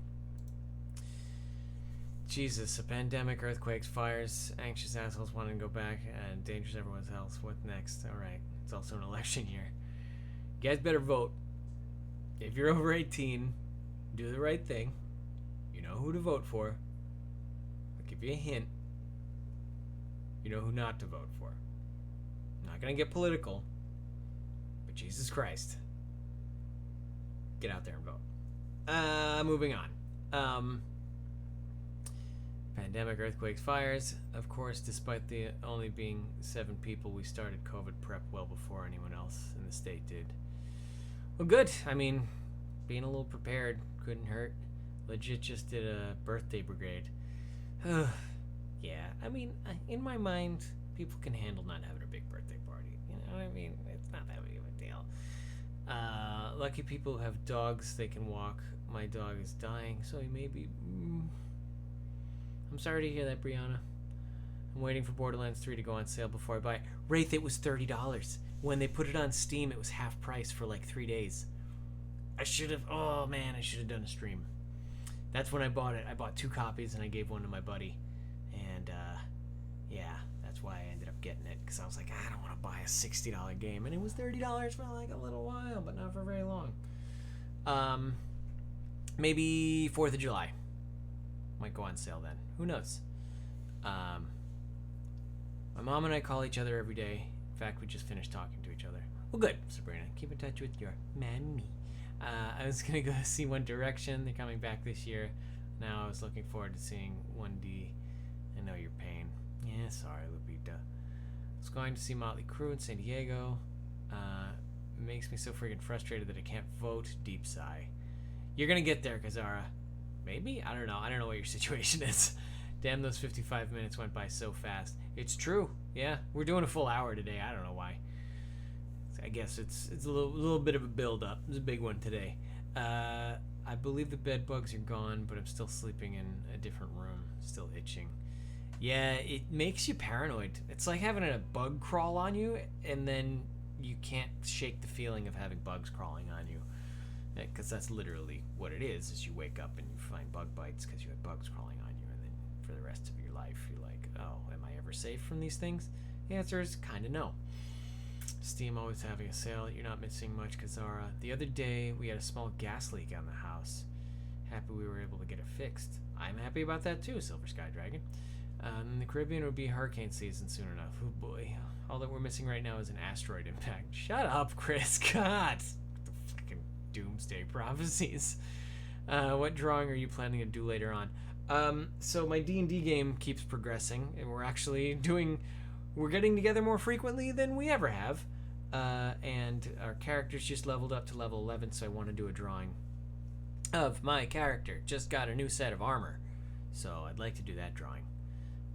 Jesus, a pandemic, earthquakes, fires, anxious assholes wanting to go back, and dangers everyone's health. What next? Alright, it's also an election year. You guys better vote. If you're over 18, do the right thing. You know who to vote for. I'll give you a hint. You know who not to vote for. I'm not gonna get political, but Jesus Christ. Get out there and vote. Moving on. Pandemic, earthquakes, fires. Of course, despite the only being 7 people, we started COVID prep well before anyone else in the state did. Well, good. I mean, being a little prepared couldn't hurt. Legit just did a birthday brigade. Yeah, I mean, in my mind, people can handle not having a big birthday party. You know what I mean? It's not that big of a deal. Lucky people who have dogs they can walk. My dog is dying, so he may be... I'm sorry to hear that, Brianna. I'm waiting for Borderlands 3 to go on sale before I buy it. Wraith, it was $30. When they put it on Steam, it was half price for like 3 days. I should have done a stream. That's when I bought it. I bought 2 copies and I gave one to my buddy. And yeah, that's why I ended up getting it. Because I was like, I don't want to buy a $60 game. And it was $30 for like a little while, but not for very long. Maybe 4th of July. Might go on sale then. Who knows? My mom and I call each other every day. In fact, we just finished talking to each other. Well, good, Sabrina. Keep in touch with your mammy. I was going to go see One Direction. They're coming back this year. Now I was looking forward to seeing 1D. I know your pain. Yeah, sorry, Lupita. I was going to see Motley Crue in San Diego. It makes me so freaking frustrated that I can't vote. Deep sigh. You're going to get there, Kazara. Maybe? I don't know. I don't know what your situation is. Damn, those 55 minutes went by so fast. It's true. Yeah, we're doing a full hour today. I don't know why. I guess it's a little bit of a build-up. It's a big one today. I believe the bed bugs are gone, but I'm still sleeping in a different room. Still itching. Yeah, it makes you paranoid. It's like having a bug crawl on you, and then you can't shake the feeling of having bugs crawling on you. Because that's literally what it is you wake up and you find bug bites because you had bugs crawling on you, and then for the rest of your life you're like, oh, am I ever safe from these things? The answer is kind of no. Steam always having a sale. You're not missing much, Kazara. The other day we had a small gas leak on the house. Happy we were able to get it fixed. I'm happy about that too, Silver Sky Dragon. In the Caribbean would be hurricane season soon enough. Oh boy. All that we're missing right now is an asteroid impact. Shut up, Chris. God. Doomsday prophecies. What drawing are you planning to do later on? So my D&D game keeps progressing, and we're getting together more frequently than we ever have. And our characters just leveled up to level 11, so I want to do a drawing of my character. Just got a new set of armor, so I'd like to do that drawing.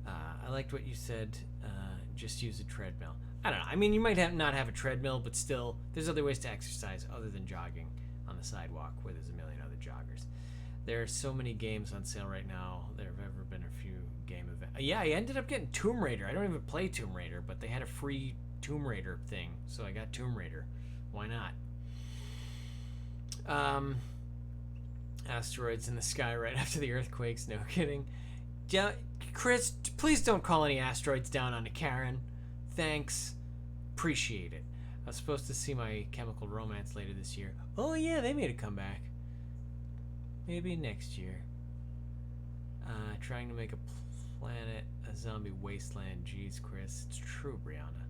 I liked what you said, just use a treadmill. I don't know. I mean, you might not have a treadmill, but still, there's other ways to exercise other than jogging on the sidewalk where there's a million other joggers. There are so many games on sale right now. There have ever been a few game events. Yeah, I ended up getting Tomb Raider. I don't even play Tomb Raider, but they had a free Tomb Raider thing, so I got Tomb Raider. Why not? Asteroids in the sky right after the earthquakes. No kidding. Chris, please don't call any asteroids down onto Karen. Thanks. Appreciate it. I was supposed to see My Chemical Romance later this year. Oh yeah, they made a comeback. Maybe next year. Trying to make a planet a zombie wasteland. Jeez, Chris. It's true, Brianna.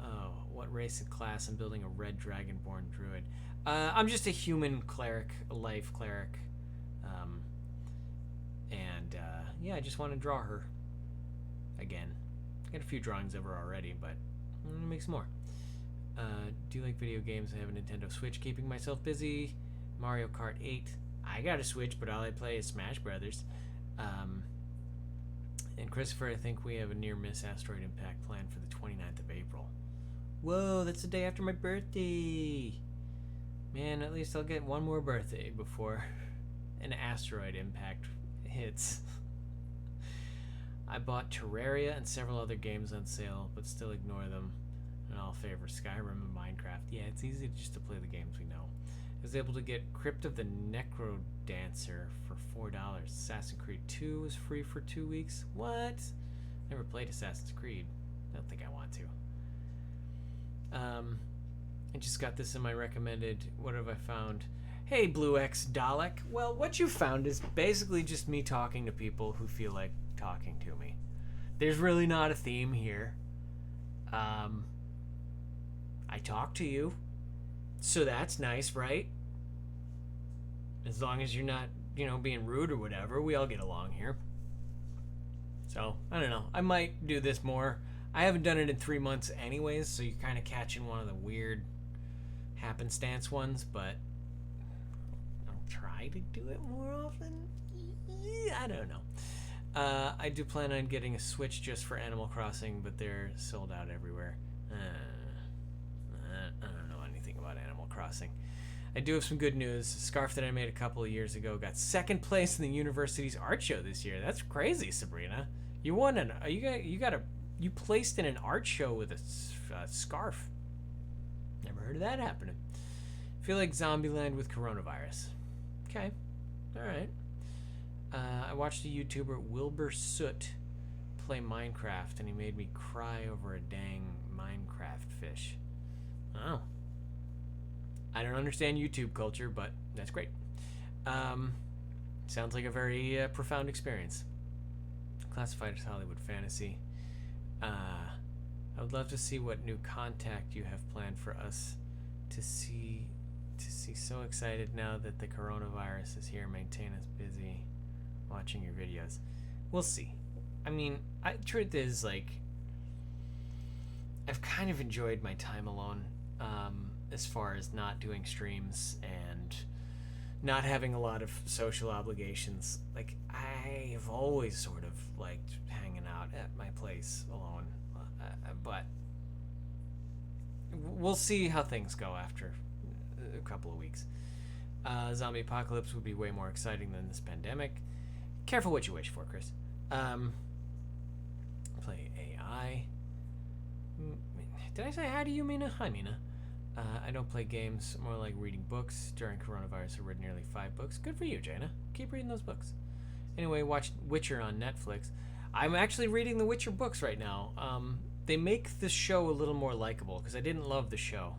Oh, what race and class? I'm building a red dragonborn druid. I'm just a human cleric, a life cleric. Yeah, I just want to draw her. Again. Got a few drawings of her already, but I'm gonna make some more. Do you like video games? I have a Nintendo Switch keeping myself busy. Mario Kart 8. I got a Switch, but all I play is Smash Brothers. And Christopher, I think we have a near-miss asteroid impact planned for the 29th of April. Whoa, that's the day after my birthday. Man, at least I'll get one more birthday before an asteroid impact hits. I bought Terraria and several other games on sale, but still ignore them. And I'll favor Skyrim and Minecraft. Yeah, it's easy just to play the games we know. I was able to get Crypt of the Necrodancer for $4. Assassin's Creed 2 was free for 2 weeks. What? Never played Assassin's Creed. Don't think I want to. I just got this in my recommended. What have I found? Hey, Blue X Dalek. Well, what you found is basically just me talking to people who feel like talking to me. There's really not a theme here. I talk to you, so that's nice, right? As long as you're not, being rude or whatever, we all get along here. So, I don't know. I might do this more. I haven't done it in 3 months anyways, so you're kind of catching one of the weird happenstance ones, but I'll try to do it more often. I don't know. I do plan on getting a Switch just for Animal Crossing, but they're sold out everywhere. I don't know anything about Animal Crossing. I do have some good news. A scarf that I made a couple of years ago got second place in the university's art show this year. That's crazy, Sabrina. You won an you placed in an art show with a scarf. Never heard of that happening. Feel like Zombieland with coronavirus. Okay, all right. I watched a YouTuber Wilbur Soot play Minecraft, and he made me cry over a dang Minecraft fish. Oh. I don't understand YouTube culture, but that's great. Sounds like a very profound experience. Classified as Hollywood fantasy. I would love to see what new contact you have planned for us to see. So excited now that the coronavirus is here. Maintain us busy watching your videos. We'll see. I mean, truth is, like, I've kind of enjoyed my time alone, as far as not doing streams and not having a lot of social obligations. Like, I have always sort of liked hanging out at my place alone, but we'll see how things go after a couple of weeks. Zombie apocalypse would be way more exciting than this pandemic. Careful what you wish for, Chris. Play AI. Did I say hi to you, Mina? Hi, Mina. I don't play games, more like reading books. During coronavirus, I read nearly 5 books. Good for you, Jaina. Keep reading those books. Anyway, watch Witcher on Netflix. I'm actually reading the Witcher books right now. They make the show a little more likable, because I didn't love the show.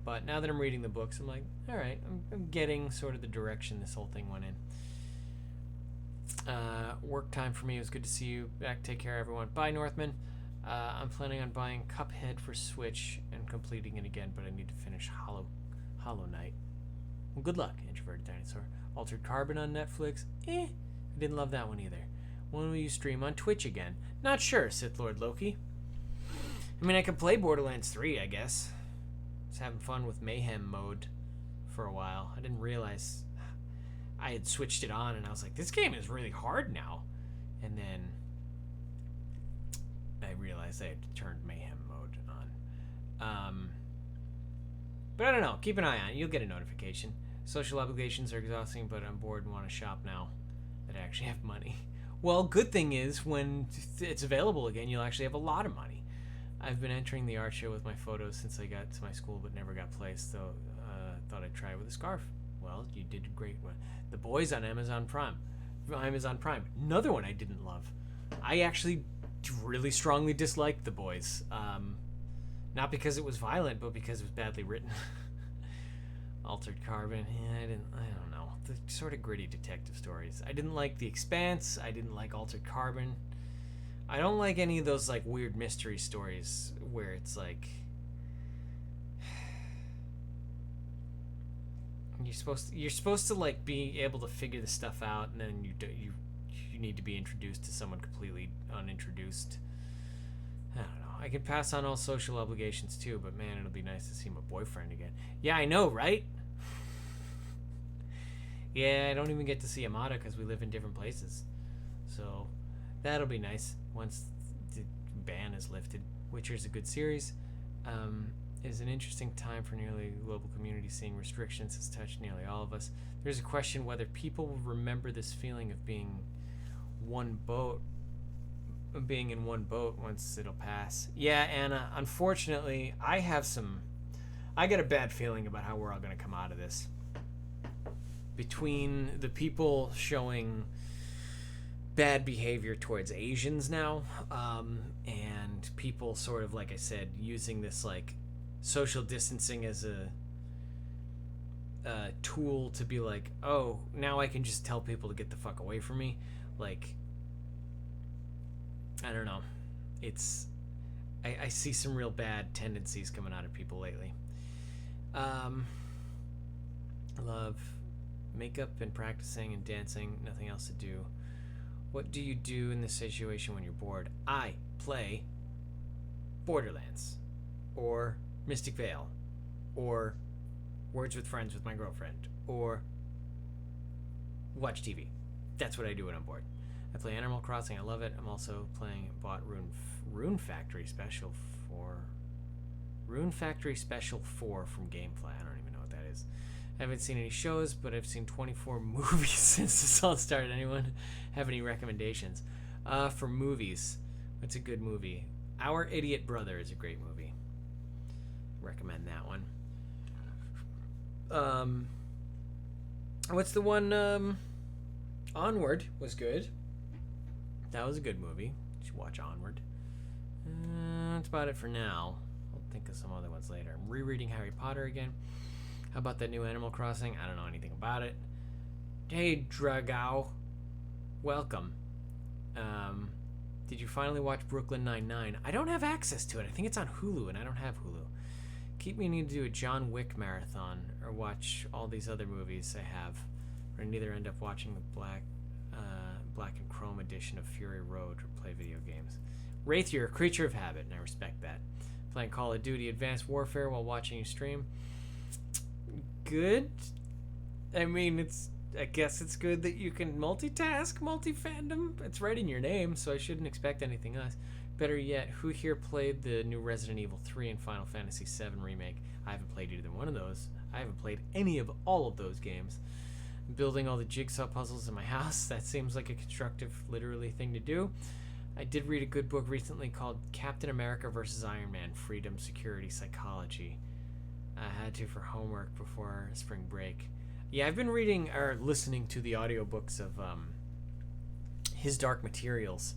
But now that I'm reading the books, I'm like, all right, I'm getting sort of the direction this whole thing went in. Work time for me. It was good to see you back. Take care, everyone. Bye, Northman. I'm planning on buying Cuphead for Switch and completing it again, but I need to finish Hollow Knight. Well, good luck, Introverted Dinosaur. Altered Carbon on Netflix. I didn't love that one either. When will you stream on Twitch again? Not sure, Sith Lord Loki. I mean, I could play Borderlands 3, I guess. I was having fun with Mayhem mode for a while. I didn't realize I had switched it on, and I was like, this game is really hard now. And then I realized I had turned Mayhem mode on. But I don't know. Keep an eye on it. You'll get a notification. Social obligations are exhausting, but I'm bored and want to shop now that I actually have money. Well, good thing is when it's available again, you'll actually have a lot of money. I've been entering the art show with my photos since I got to my school, but never got placed, so thought I'd try it with a scarf. Well, you did a great one. The Boys on Amazon Prime. Another one I didn't love. I actually really strongly disliked The Boys. Not because it was violent, but because it was badly written. Altered Carbon. I don't know. The sort of gritty detective stories. I didn't like The Expanse. I didn't like Altered Carbon. I don't like any of those like weird mystery stories where it's like you're supposed to like be able to figure the stuff out, and then you need to be introduced to someone completely unintroduced. I don't know. I can pass on all social obligations too, but man, it'll be nice to see my boyfriend again. Yeah, I know, right? Yeah, I don't even get to see Amada because we live in different places. So that'll be nice once the ban is lifted. Witcher's a good series. It is an interesting time for nearly global community. Seeing restrictions has touched nearly all of us. There's a question whether people will remember this feeling of being in one boat once it'll pass. Yeah, Anna, unfortunately, I got a bad feeling about how we're all going to come out of this. Between the people showing bad behavior towards Asians now, and people sort of, like I said, using this like social distancing as a tool to be like, oh, now I can just tell people to get the fuck away from me. Like, I don't know. I see some real bad tendencies coming out of people lately. I love makeup and practicing and dancing. Nothing else to do. What do you do in this situation when you're bored? I play Borderlands, or Mystic Vale, or Words with Friends with my girlfriend, or watch TV. That's what I do when I'm bored. I play Animal Crossing. I love it. I'm also bought Rune Factory Special 4 from Gamefly. I don't even know what that is. I haven't seen any shows, but I've seen 24 movies since this all started. Anyone have any recommendations? For movies, what's a good movie? Our Idiot Brother is a great movie. Recommend that one. What's the one? Onward was good. That was a good movie. You should watch Onward. That's about it for now. I'll think of some other ones later. I'm rereading Harry Potter again. How about that new Animal Crossing? I don't know anything about it. Hey, Dragao. Welcome. Did you finally watch Brooklyn Nine-Nine? I don't have access to it. I think it's on Hulu, and I don't have Hulu. Keep meaning to do a John Wick marathon or watch all these other movies I have. Or neither end up watching the black and chrome edition of Fury Road or play video games. Wraith, you're a creature of habit, and I respect that. Playing Call of Duty Advanced Warfare while watching you stream. Good. I mean, I guess it's good that you can multitask, multi-fandom. It's right in your name, so I shouldn't expect anything else. Better yet, who here played the new Resident Evil 3 and Final Fantasy 7 Remake? I haven't played either one of those. I haven't played any of all of those games. Building all the jigsaw puzzles in my house, that seems like a constructive, literally thing to do. I did read a good book recently called Captain America vs. Iron Man, Freedom, Security, Psychology. I had to for homework before spring break. Yeah, I've been reading or listening to the audiobooks of His Dark Materials.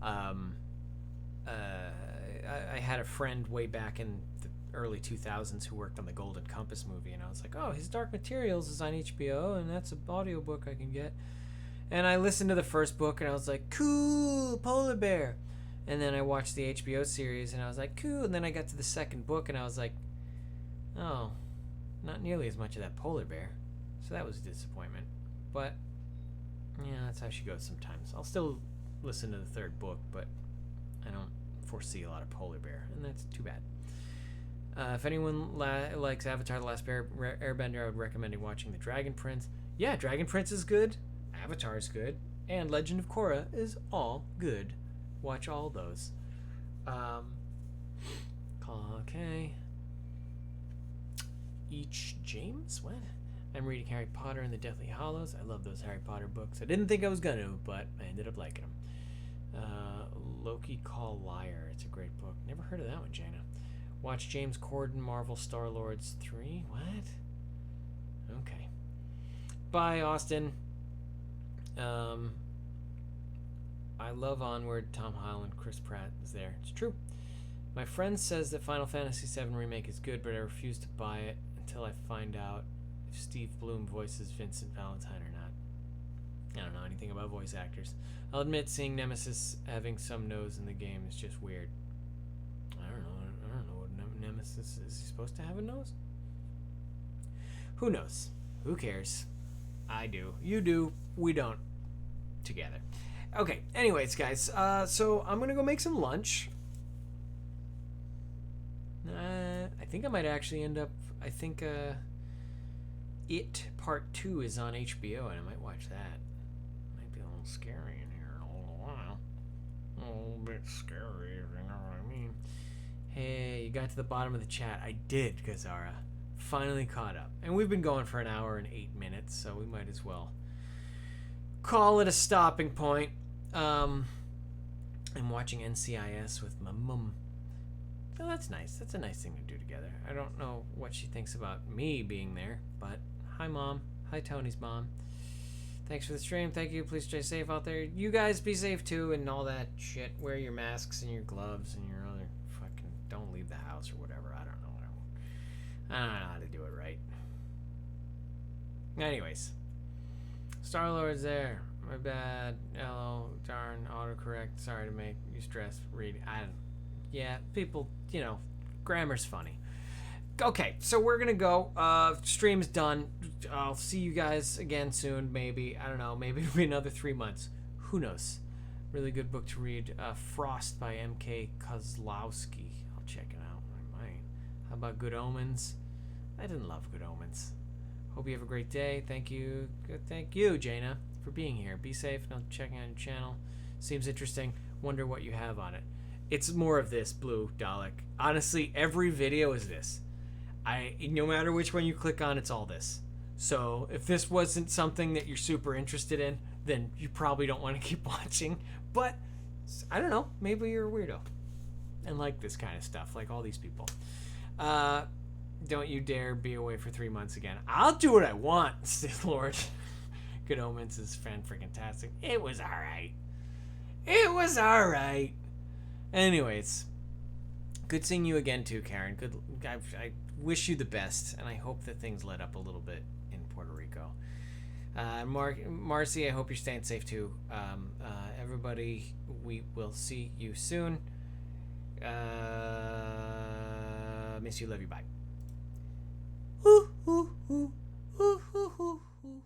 I had a friend way back in the early 2000s who worked on the Golden Compass movie, and I was like, oh, His Dark Materials is on HBO, and that's an audiobook I can get. And I listened to the first book, and I was like, cool, polar bear. And then I watched the HBO series, and I was like, cool. And then I got to the second book, and I was like, oh, not nearly as much of that polar bear. So that was a disappointment. But, yeah, that's how she goes sometimes. I'll still listen to the third book, but I don't foresee a lot of polar bear, and that's too bad. If anyone likes Avatar: The Last Airbender, I would recommend watching The Dragon Prince. Yeah, Dragon Prince is good. Avatar is good. And Legend of Korra is all good. Watch all those. Okay. James? What? I'm reading Harry Potter and the Deathly Hallows. I love those Harry Potter books. I didn't think I was going to, but I ended up liking them. Loki Call Liar. It's a great book. Never heard of that one, Jana. Watch James Corden, Marvel Star-Lords 3. What? Okay. Bye, Austin. I love Onward. Tom Holland, Chris Pratt is there. It's true. My friend says that Final Fantasy VII Remake is good, but I refuse to buy it until I find out if Steve Bloom voices Vincent Valentine or not. I don't know anything about voice actors. I'll admit seeing Nemesis having some nose in the game is just weird. I don't know what Nemesis is. He supposed to have a nose? Who knows? Who cares? I do. You do. We don't. Together. Okay, anyways, guys, so I'm gonna go make some lunch. I think I might actually end up, It Part 2 is on HBO, and I might watch that. Might be a little scary in here in a little while. A little bit scary, if you know what I mean. Hey, you got to the bottom of the chat. I did, Gazara. Finally caught up. And we've been going for an hour and 8 minutes, so we might as well call it a stopping point. I'm watching NCIS with my mum. Oh, that's nice. That's a nice thing to do together. I don't know what she thinks about me being there, but hi, Mom. Hi, Tony's mom. Thanks for the stream. Thank you. Please stay safe out there. You guys be safe, too, and all that shit. Wear your masks and your gloves and your other fucking... Don't leave the house or whatever. I don't know. I don't know how to do it right. Anyways. Star-Lord's there. My bad. Hello. Darn. Autocorrect. Sorry to make you stressed. Yeah, people, grammar's funny. Okay, so we're gonna go. Stream's done. I'll see you guys again soon, maybe. I don't know. Maybe it'll be another 3 months. Who knows? Really good book to read. Frost by M.K. Kozlowski. I'll check it out. I might. How about Good Omens? I didn't love Good Omens. Hope you have a great day. Thank you. Thank you, Jaina, for being here. Be safe. Now checking on your channel. Seems interesting. Wonder what you have on it. It's more of this, Blue Dalek. Honestly, every video is this. No matter which one you click on, it's all this. So if this wasn't something that you're super interested in, then you probably don't want to keep watching. But I don't know. Maybe you're a weirdo and like this kind of stuff, like all these people. Don't you dare be away for 3 months again. I'll do what I want, Sith Lord. Good Omens is fan-freaking-tastic. It was alright. It was alright. Anyways, good seeing you again too, Karen. Good. I wish you the best, and I hope that things let up a little bit in Puerto Rico. Marcy, I hope you're staying safe too. Everybody, we will see you soon. Miss you, love you, bye. Ooh, ooh, ooh, ooh, ooh, ooh, ooh.